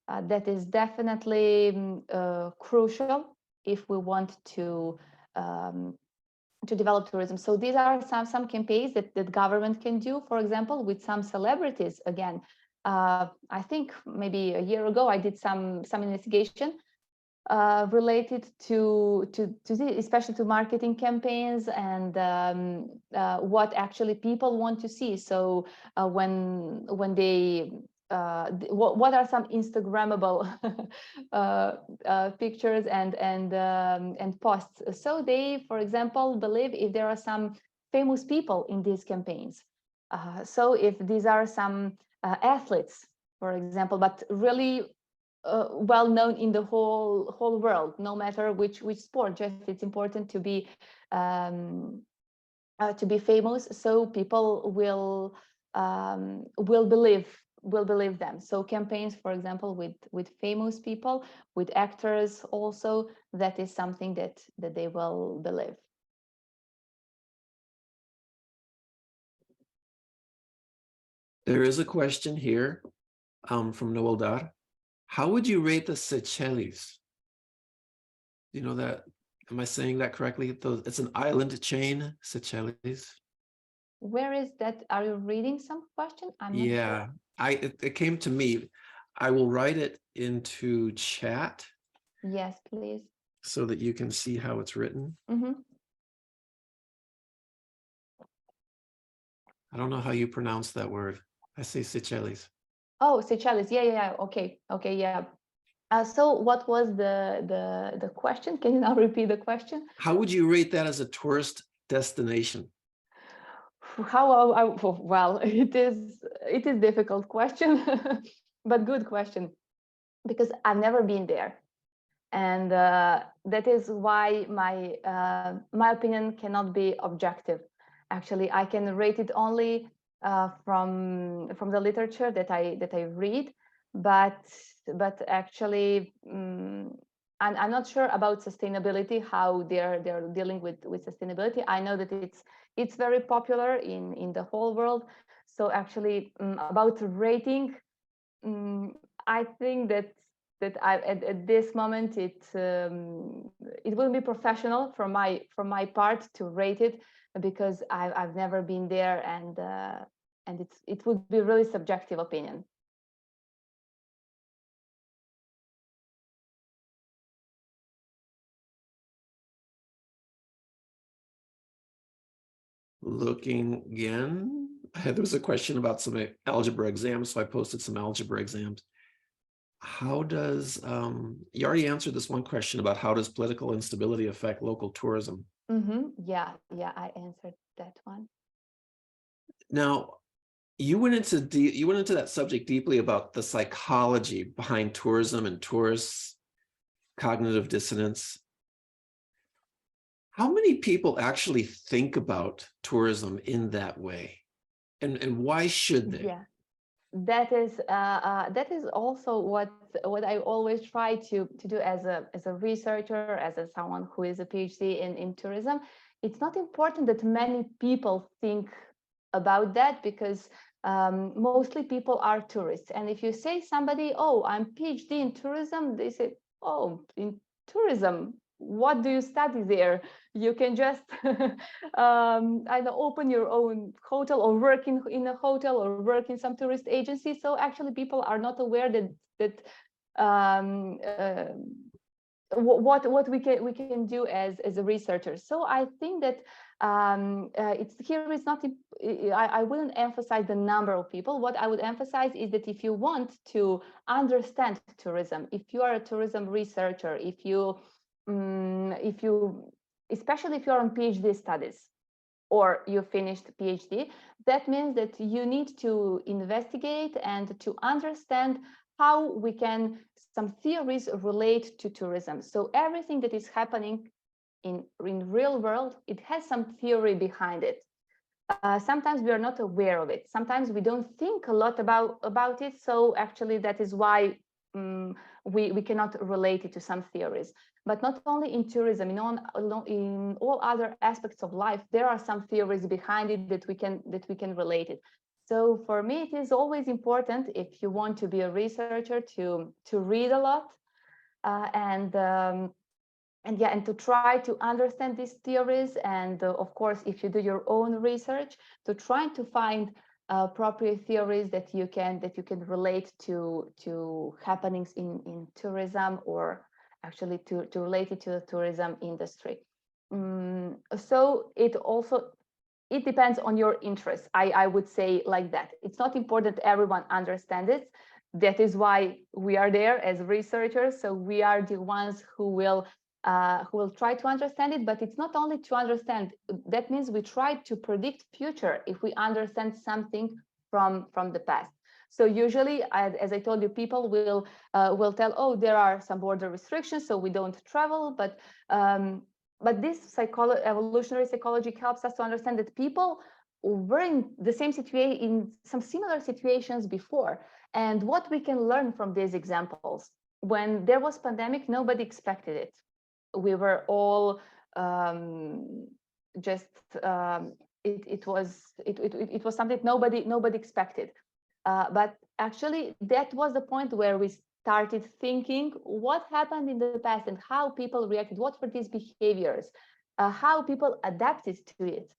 that is definitely crucial if we want to develop tourism. So these are some campaigns that government can do, for example, with some celebrities. Again, I think maybe a year ago I did some investigation related to especially to marketing campaigns and what actually people want to see. So when they what are some Instagrammable pictures and posts. So they, for example, believe if there are some famous people in these campaigns. So if these are some athletes, for example, but really well known in the whole world, no matter which sport. Just it's important to be famous, so people will believe them. So campaigns, for example, with famous people, with actors also, that is something that they will believe. There is a question here from Noel Dar. How would you rate the Seychelles? You know that, am I saying that correctly? It's an island chain, Seychelles. Where is that? Are you reading some question? I'm not Yeah, sure. It came to me. I will write it into chat. Yes, please. So that you can see how it's written. I don't know how you pronounce that word. I say Seychelles. Oh, Seychelles. Yeah. Okay, yeah. So what was the question? Can you now repeat the question? How would you rate that as a tourist destination? Well, it is difficult question, but good question, because I've never been there, and that is why my opinion cannot be objective. Actually, I can rate it only from the literature that I read, but actually I'm not sure about sustainability, how they're dealing with sustainability. I know that it's very popular in the whole world. So actually, about rating, I think that at this moment it will be professional from my part to rate it, because I've never been there, and it would be really subjective opinion. Looking again, there was a question about some algebra exams, so I posted some algebra exams. How does, you already answered this one question about how does political instability affect local tourism? Yeah, I answered that one. Now, you went into that subject deeply about the psychology behind tourism and tourists, cognitive dissonance. How many people actually think about tourism in that way, and why should they? Yeah, that is also what I always try to do as a researcher, as someone who is a PhD in tourism. It's not important that many people think about that, because mostly people are tourists. And if you say somebody, oh, I'm PhD in tourism, they say, oh, in tourism, what do you study there? You can just either open your own hotel, or work in a hotel, or work in some tourist agency. So actually people are not aware that um, what we can do as a researcher. So I think that it's here is not, I wouldn't emphasize the number of people. What I would emphasize is that if you want to understand tourism, if you are a tourism researcher, if you especially if you're on PhD studies, or you finished PhD, that means that you need to investigate and to understand how we can, some theories relate to tourism. So everything that is happening in real world, it has some theory behind it. Sometimes we are not aware of it. Sometimes we don't think a lot about it. So actually that is why we cannot relate it to some theories. But not only in tourism, in all other aspects of life, there are some theories behind it that we can relate it. So for me, it is always important, if you want to be a researcher, to read a lot, and to try to understand these theories. And of course, if you do your own research, to try to find appropriate theories that you can relate to happenings in tourism, or actually to relate it to the tourism industry. So it depends on your interest. I would say like that. It's not important everyone understands it. That is why we are there as researchers. So we are the ones who will try to understand it. But it's not only to understand. That means we try to predict future if we understand something from the past. So usually, as I told you, people will tell, oh, there are some border restrictions, so we don't travel. But this evolutionary psychology helps us to understand that people were in the same situation, in some similar situations before, and what we can learn from these examples. When there was pandemic, nobody expected it. We were all just it was something nobody expected. But actually, that was the point where we started thinking what happened in the past and how people reacted, what were these behaviors, how people adapted to it.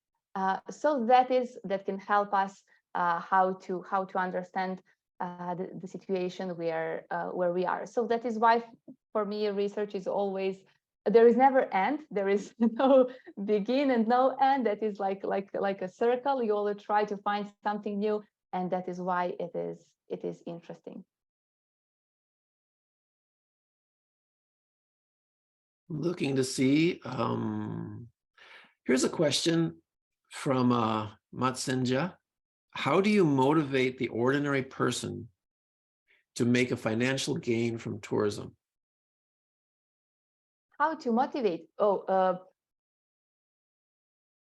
So that can help us how to understand the situation where we are. So that is why, for me, research is always, there is never end. There is no begin and no end. That is like a circle. You always try to find something new, and that is why it is interesting. Looking to see, here's a question from Matsenja. How do you motivate the ordinary person to make a financial gain from tourism? How to motivate? A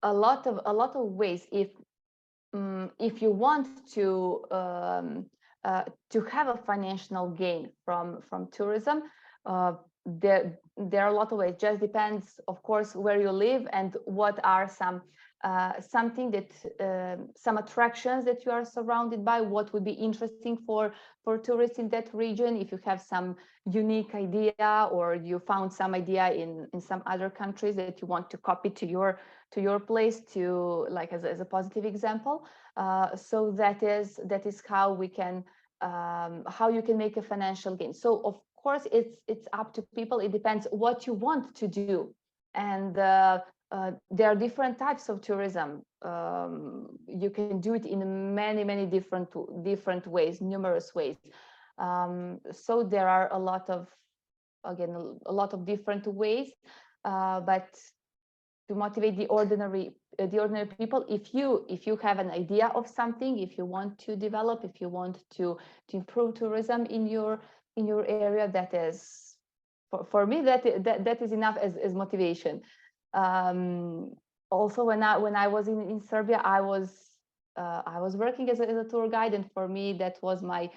lot of ways. If you want to have a financial gain from tourism, there are a lot of ways. Just depends, of course, where you live and what are some something that some attractions that you are surrounded by, what would be interesting for tourists in that region. If you have some unique idea, or you found some idea in some other countries that you want to copy to your place, to like as a positive example. So that is how we can how you can make a financial gain. So of course it's up to people. It depends what you want to do, and there are different types of tourism. You can do it in many different ways, numerous ways. So there are a lot of different ways, but to motivate the ordinary people, if you have an idea of something, if you want to develop, if you want to improve tourism in your area, that is for me that is enough as motivation. Also, when I was in Serbia, I was working as a tour guide, and for me that was my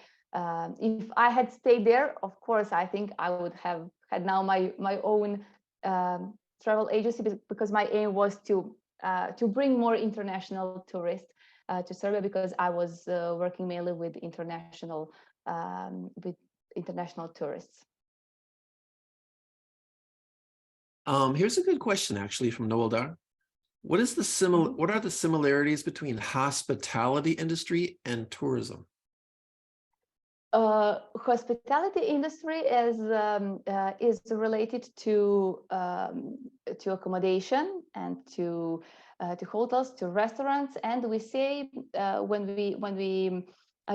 if I had stayed there, of course I think I would have had now my own travel agency, because my aim was to bring more international tourists to Serbia, because I was working mainly with international tourists. Here's a good question, actually, from Noeldar. What are the similarities between hospitality industry and tourism? Hospitality industry is related to accommodation and to hotels, to restaurants, and we say when we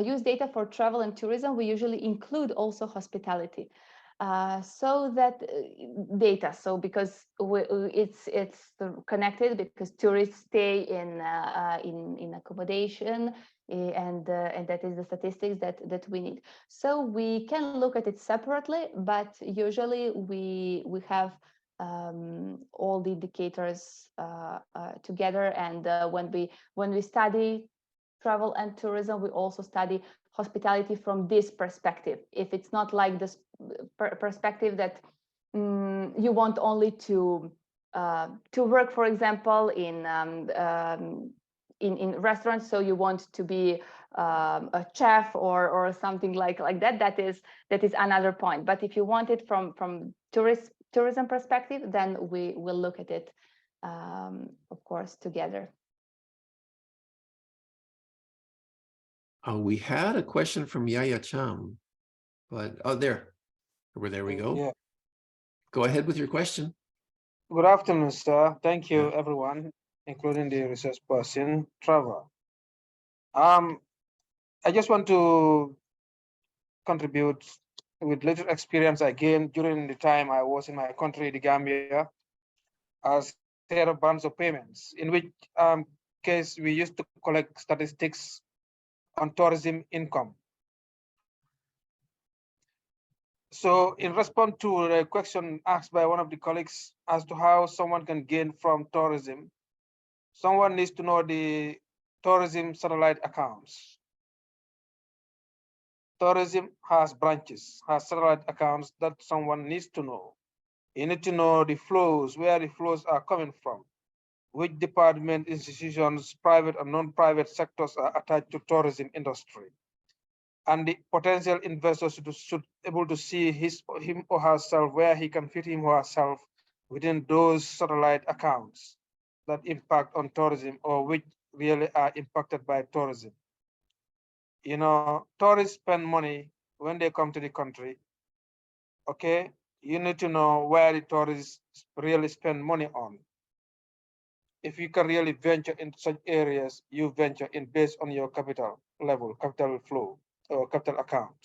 use data for travel and tourism, we usually include also hospitality. So that data, so because it's connected, because tourists stay in accommodation, and that is the statistics that we need. So we can look at it separately, but usually we have all the indicators together. And when we study travel and tourism, we also study hospitality from this perspective. If it's not like this perspective that you want only to work, for example, in restaurants, so you want to be a chef or something like that, that is another point. But if you want it from tourism perspective, then we will look at it of course together. We had a question from Yaya Cham, but there we go. Yeah. Go ahead with your question. Good afternoon, sir. Thank you, everyone, including the research person, Trevor. I just want to contribute with little experience I gained during the time I was in my country, the Gambia, as head of bands of payments, in which case we used to collect statistics on tourism income. So in response to the question asked by one of the colleagues as to how someone can gain from tourism, someone needs to know the tourism satellite accounts. Tourism has branches, has satellite accounts that someone needs to know. You need to know the flows, where the flows are coming from, which department, institutions, private and non-private sectors are attached to tourism industry. And the potential investors should be able to see him or herself, where he can fit him or herself within those satellite accounts that impact on tourism, or which really are impacted by tourism. You know, tourists spend money when they come to the country. Okay, you need to know where the tourists really spend money on. If you can really venture into such areas, you venture in based on your capital level, capital flow, or capital account.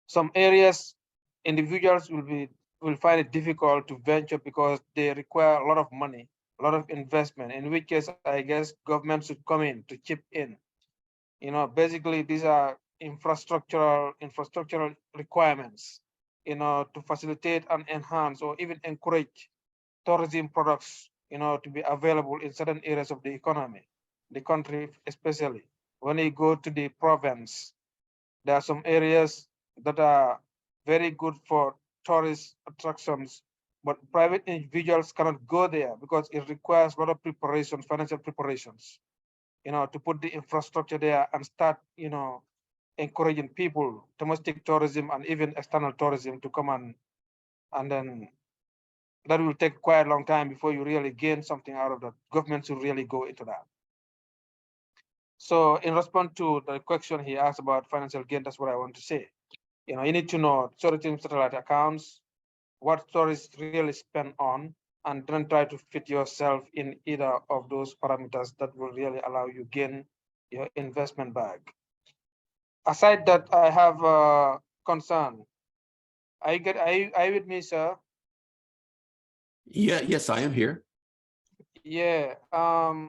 Some areas, individuals will find it difficult to venture because they require a lot of money, a lot of investment, in which case I guess government should come in to chip in. You know, basically these are infrastructural requirements, you know, to facilitate and enhance or even encourage tourism products, you know, to be available in certain areas of the economy, the country, especially when you go to the province. There are some areas that are very good for tourist attractions, but private individuals cannot go there because it requires a lot of preparations, financial preparations, to put the infrastructure there and start, encouraging people, domestic tourism and even external tourism to come and then that will take quite a long time before you really gain something out of that. Government should really go into that. So in response to the question he asked about financial gain, that's what I want to say. You need to know tourism satellite accounts, what tourists really spend on, and then try to fit yourself in either of those parameters that will really allow you gain your investment back. Aside that, I have a concern. Are you with me, sir? Yeah, yes, I am here. Yeah. I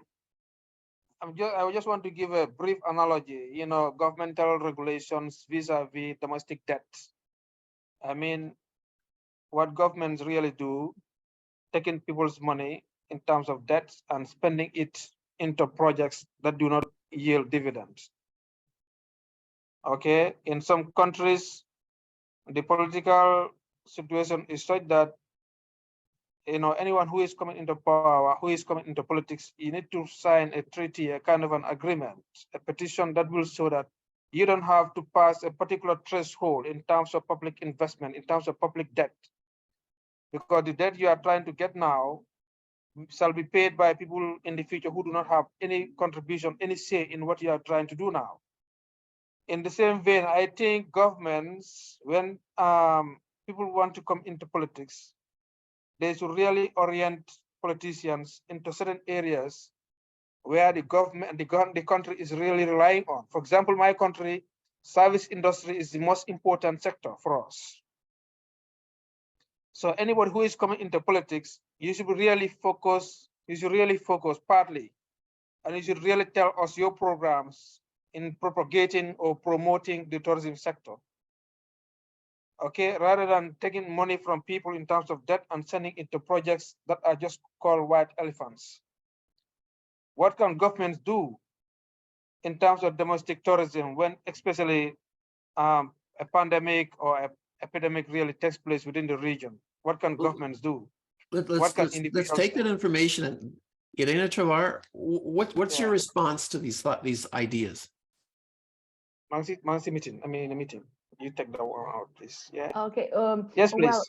just want to give a brief analogy. Governmental regulations vis-a-vis domestic debt. I mean, what governments really do, taking people's money in terms of debts and spending it into projects that do not yield dividends. Okay, in some countries, the political situation is such that anyone who is coming into power, who is coming into politics, you need to sign a treaty, a kind of an agreement, a petition that will show that you don't have to pass a particular threshold in terms of public investment, in terms of public debt, because the debt you are trying to get now shall be paid by people in the future who do not have any contribution, any say in what you are trying to do now. In the same vein, I think governments, when people want to come into politics, they should really orient politicians into certain areas where the government, the country is really relying on. For example, my country, service industry is the most important sector for us. So anybody who is coming into politics, you should really focus partly, and you should really tell us your programs in propagating or promoting the tourism sector. Okay, rather than taking money from people in terms of debt and sending it to projects that are just called white elephants. What can governments do in terms of domestic tourism when especially a pandemic or an epidemic really takes place within the region? What can governments do? Let's take that information and Irena Travar, what's your response to these ideas? Mansi meeting. I mean, a meeting. You take that one out, please. Yeah. Okay. Yes, please.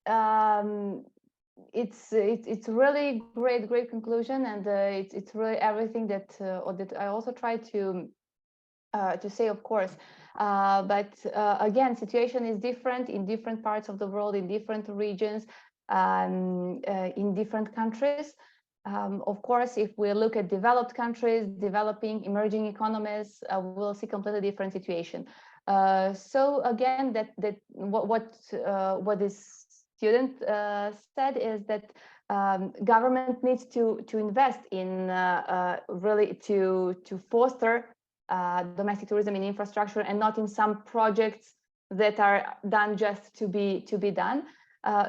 Well, it's really great conclusion, and it's really everything that I also try to say, of course. But again, situation is different in different parts of the world, in different regions, in different countries. Of course, if we look at developed countries, developing, emerging economies, we'll see completely different situation. So again, what this student said is that government needs to invest in really to foster domestic tourism in infrastructure and not in some projects that are done just to be done.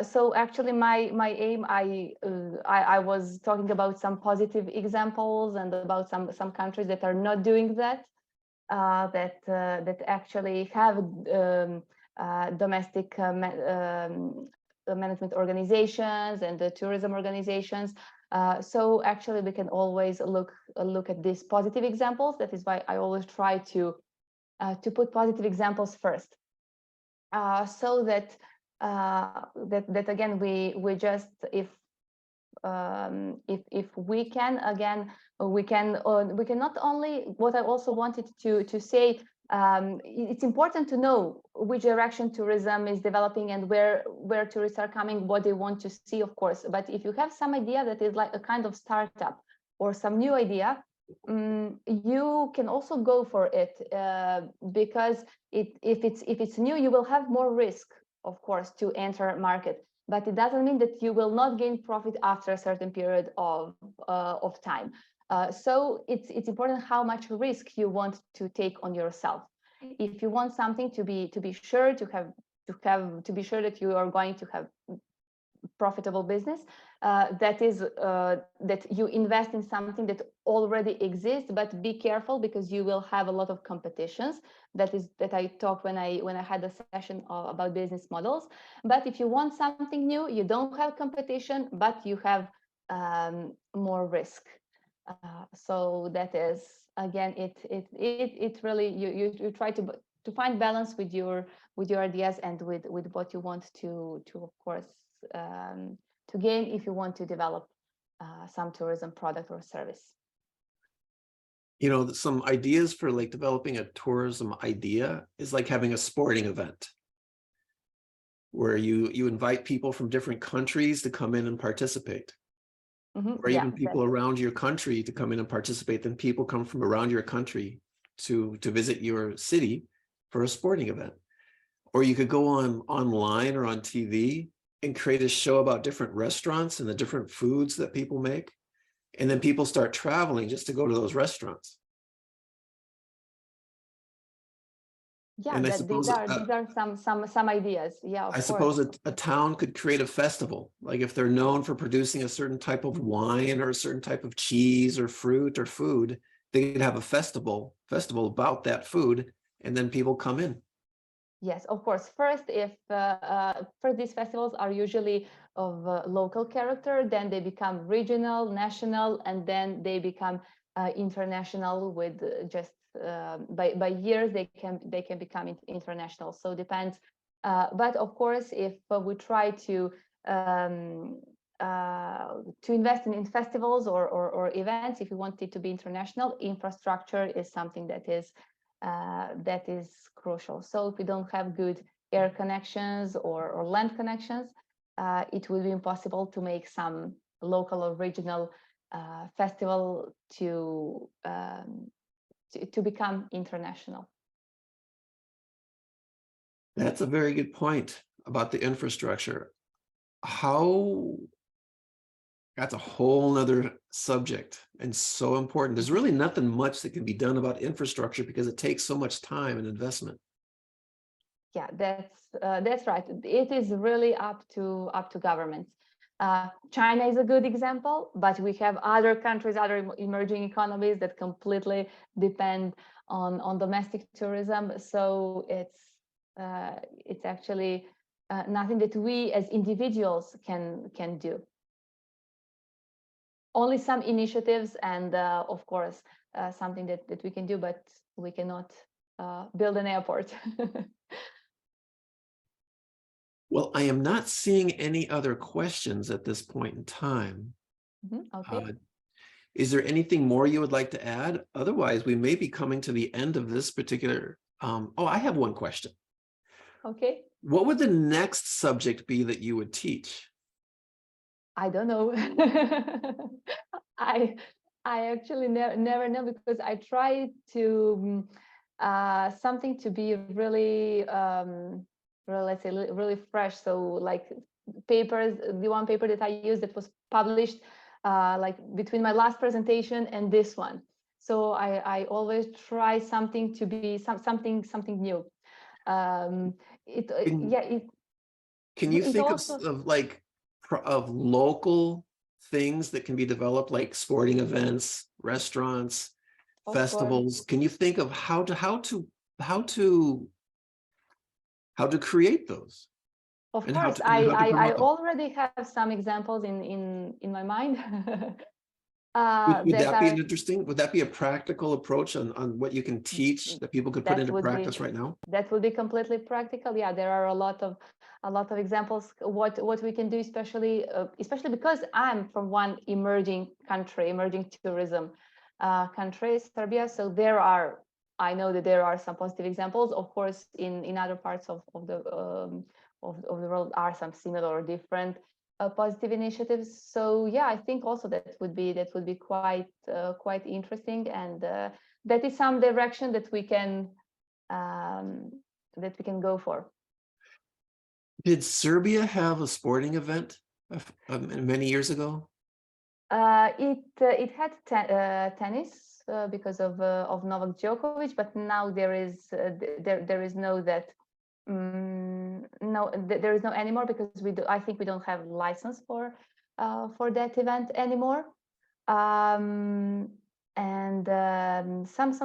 So actually, my aim, I was talking about some positive examples and about some countries that are not doing that, that actually have domestic management organizations and the tourism organizations. So actually, we can always look at these positive examples. That is why I always try to put positive examples first, so that again we just if we can again we can not only what I also wanted to say. It's important to know which direction tourism is developing and where tourists are coming, what they want to see, of course. But if you have some idea that is like a kind of startup or some new idea, you can also go for it, because if it's new, you will have more risk, of course, to enter market. But it doesn't mean that you will not gain profit after a certain period of time. So it's important how much risk you want to take on yourself. If you want something to be sure to be sure that you are going to have profitable business, that is that you invest in something that already exists, but be careful because you will have a lot of competitions. That I talked when I had a session about business models. But if you want something new, you don't have competition, but you have more risk. So that is, again, it really, you try to find balance with your ideas and with what you want to of course to gain if you want to develop some tourism product or service. You know, some ideas for like developing a tourism idea is like having a sporting event where you invite people from different countries to come in and participate. Or even people around your country to come in and participate. Then people come from around your country to visit your city for a sporting event. Or you could go online or on TV and create a show about different restaurants and the different foods that people make. And then people start traveling just to go to those restaurants. Yeah, and these are some ideas. Yeah, I suppose a town could create a festival. Like if they're known for producing a certain type of wine or a certain type of cheese or fruit or food, they could have a festival about that food, and then people come in. Yes, of course. First, first these festivals are usually of local character, then they become regional, national, and then they become international with just by years they can become international. So it depends. But of course, if we try to invest in festivals or events, if you want it to be international, infrastructure is something that is crucial. So if we don't have good air connections or land connections, it will be impossible to make some local or regional festival to become international. That's a very good point about the infrastructure. That's a whole nother subject and so important. There's really nothing much that can be done about infrastructure because it takes so much time and investment. Yeah, that's right. It is really up to governments. China is a good example, but we have other countries, other emerging economies that completely depend on domestic tourism. So it's actually nothing that we as individuals can do. Only some initiatives and of course something that we can do, but we cannot build an airport. Well, I am not seeing any other questions at this point in time. Okay. Is there anything more you would like to add? Otherwise, we may be coming to the end of this particular. Oh, I have one question. Okay. What would the next subject be that you would teach? I don't know. I actually never know, because I try to something to be really let's say really fresh. So like papers, the one paper that I used that was published like between my last presentation and this one. So I always try something to be something new. Can you think of local things that can be developed, like sporting events, restaurants, festivals? Can you think of how to create those? Of course, I already have some examples in my mind. Would that be interesting? Would that be a practical approach on what you can teach that people could put into practice right now? That would be completely practical. Yeah, there are a lot of examples what we can do, especially because I'm from one emerging tourism country, Serbia. So I know that there are some positive examples. Of course, in other parts of the world are some similar or different positive initiatives. So yeah, I think also that would be quite interesting, and that is some direction that we can go for. Did Serbia have a sporting event many years ago? It had tennis because of Novak Djokovic, but now there is no that. No, there is no anymore, because I think we don't have license for for that event anymore. Some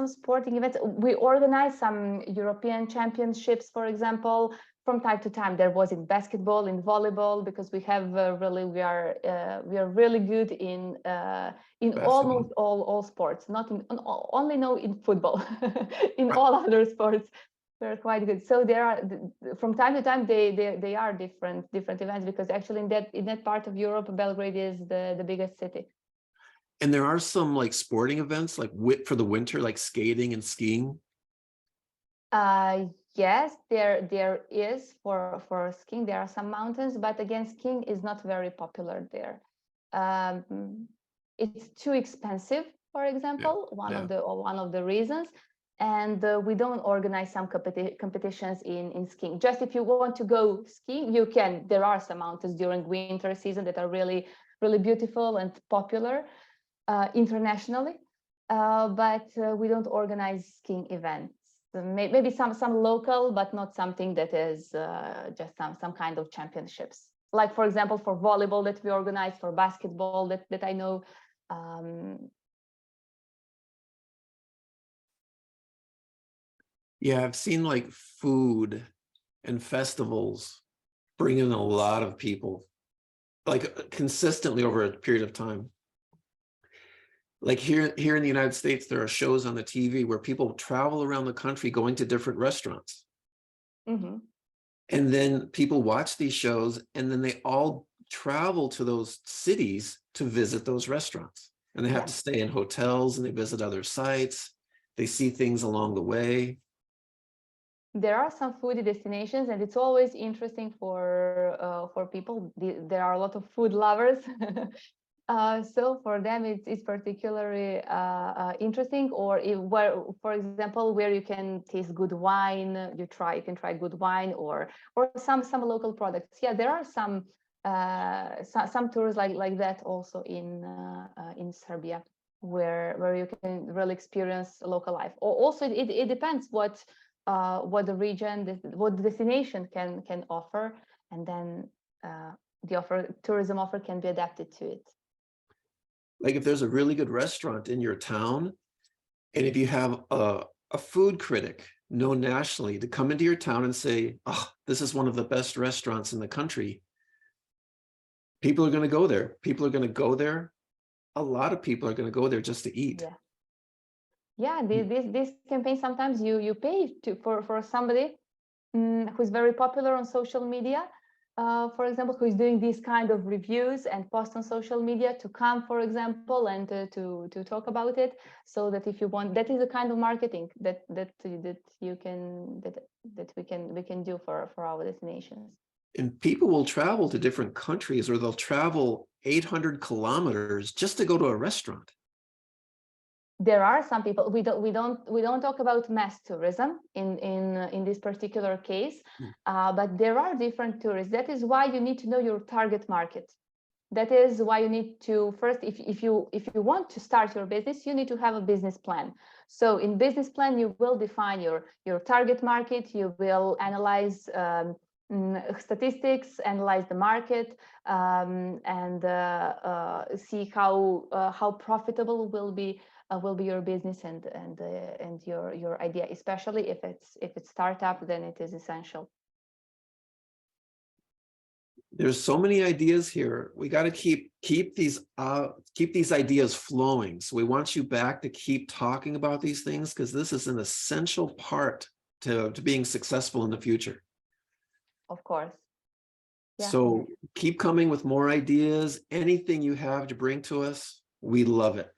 sporting events. We organize some European championships, for example, from time to time. There was in basketball, in volleyball, because we have we are really good in almost all sports. Not in only no in football, in all other sports. We're quite good. So there are from time to time they are different events, because actually in that part of Europe, Belgrade is the biggest city. And there are some like sporting events like for the winter, like skating and skiing. Yes, there is for skiing. There are some mountains, but again, skiing is not very popular there. It's too expensive, for example, one of the reasons. And we don't organize some competitions in skiing. Just if you want to go skiing, you can. There are some mountains during winter season that are really beautiful and popular internationally, but we don't organize skiing events. Maybe some local, but not something that is just some kind of championships. Like, for example, for volleyball that we organize, for basketball that I know. Yeah, I've seen like food and festivals bring in a lot of people, like consistently over a period of time. Like here in the United States, there are shows on the TV where people travel around the country going to different restaurants. Mm-hmm. And then people watch these shows, and then they all travel to those cities to visit those restaurants. And they have to stay in hotels, and they visit other sites. They see things along the way. There are some foodie destinations, and it's always interesting for people. There are a lot of food lovers. So for them, it's particularly interesting. Or for example, where you can taste good wine, you can try good wine, or some local products. Yeah, there are some tours like that also in Serbia, where you can really experience local life. Also, it depends what the region, what the destination can offer, and then the tourism offer can be adapted to it. Like if there's a really good restaurant in your town, and if you have a food critic known nationally to come into your town and say, oh, this is one of the best restaurants in the country, people are going to go there. People are going to go there. A lot of people are going to go there just to eat. Yeah. This campaign, sometimes you pay for somebody who's very popular on social media, for example, who is doing these kind of reviews and post on social media, to come, for example, and to talk about it. So that if you want, that is the kind of marketing that we can do for our destinations. And people will travel to different countries, or they'll travel 800 kilometers just to go to a restaurant. There are some people, we don't talk about mass tourism in this particular case, but there are different tourists. That is why you need to know your target market. That is why you need to first, if you want to start your business, you need to have a business plan. So in business plan, you will define your target market. You will analyze statistics, analyze the market, and see how profitable will be your business and your idea, especially if it's startup, then it is essential. There's so many ideas here. We got to keep these ideas flowing. So we want you back to keep talking about these things, because this is an essential part to being successful in the future. Of course. Yeah. So keep coming with more ideas. Anything you have to bring to us, we love it.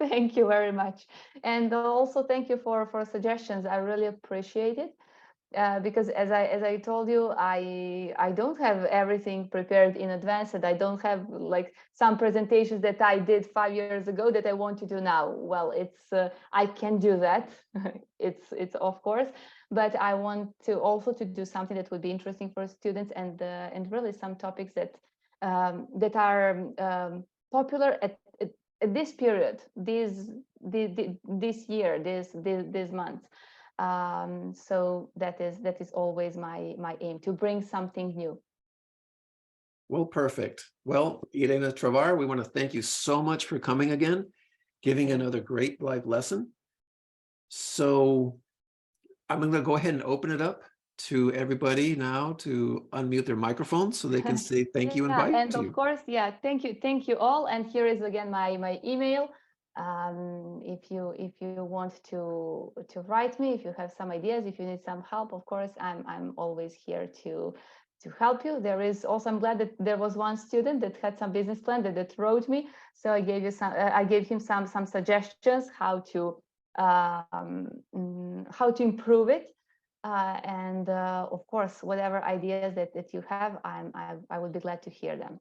Thank you very much. And also thank you for suggestions. I really appreciate it. Because as I told you, I don't have everything prepared in advance, and I don't have like some presentations that I did 5 years ago that I want to do now. Well, it's I can do that. it's of course, but I want to also to do something that would be interesting for students, and really some topics that are popular at this period, this year, this month. So that is always my aim, to bring something new. Well, perfect. Well, Irena Travar, we want to thank you so much for coming again, giving another great live lesson. So I'm going to go ahead and open it up to everybody now to unmute their microphones so they can say thank you and bye and to of you. course, thank you all. And here is again my email. If you want to write me, if you have some ideas, if you need some help, of course, I'm always here to help you. There is also, I'm glad that there was one student that had some business plan that wrote me. So I gave him some suggestions how to improve it. And of course, whatever ideas that you have, I would be glad to hear them.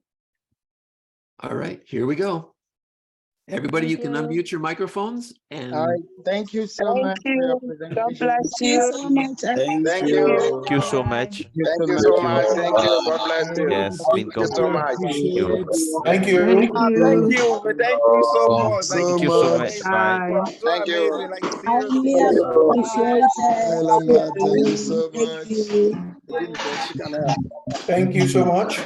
All right, here we go. Everybody, you can unmute your microphones and Thank you so much for your presentation. God bless Thank you you. so much. Thank you. Thank you so much. Thank you so much. Thank you. God bless you. Yes, Thank you so much. Appreciate it. Thank you. Thank Thank you. you. Thank you so much. Like, Thank you so so amazing. much. Bye. Bye. So Thank you. amazing. Like, I really seriously. appreciate it. Thank you so Thank much. you. Thank you so much.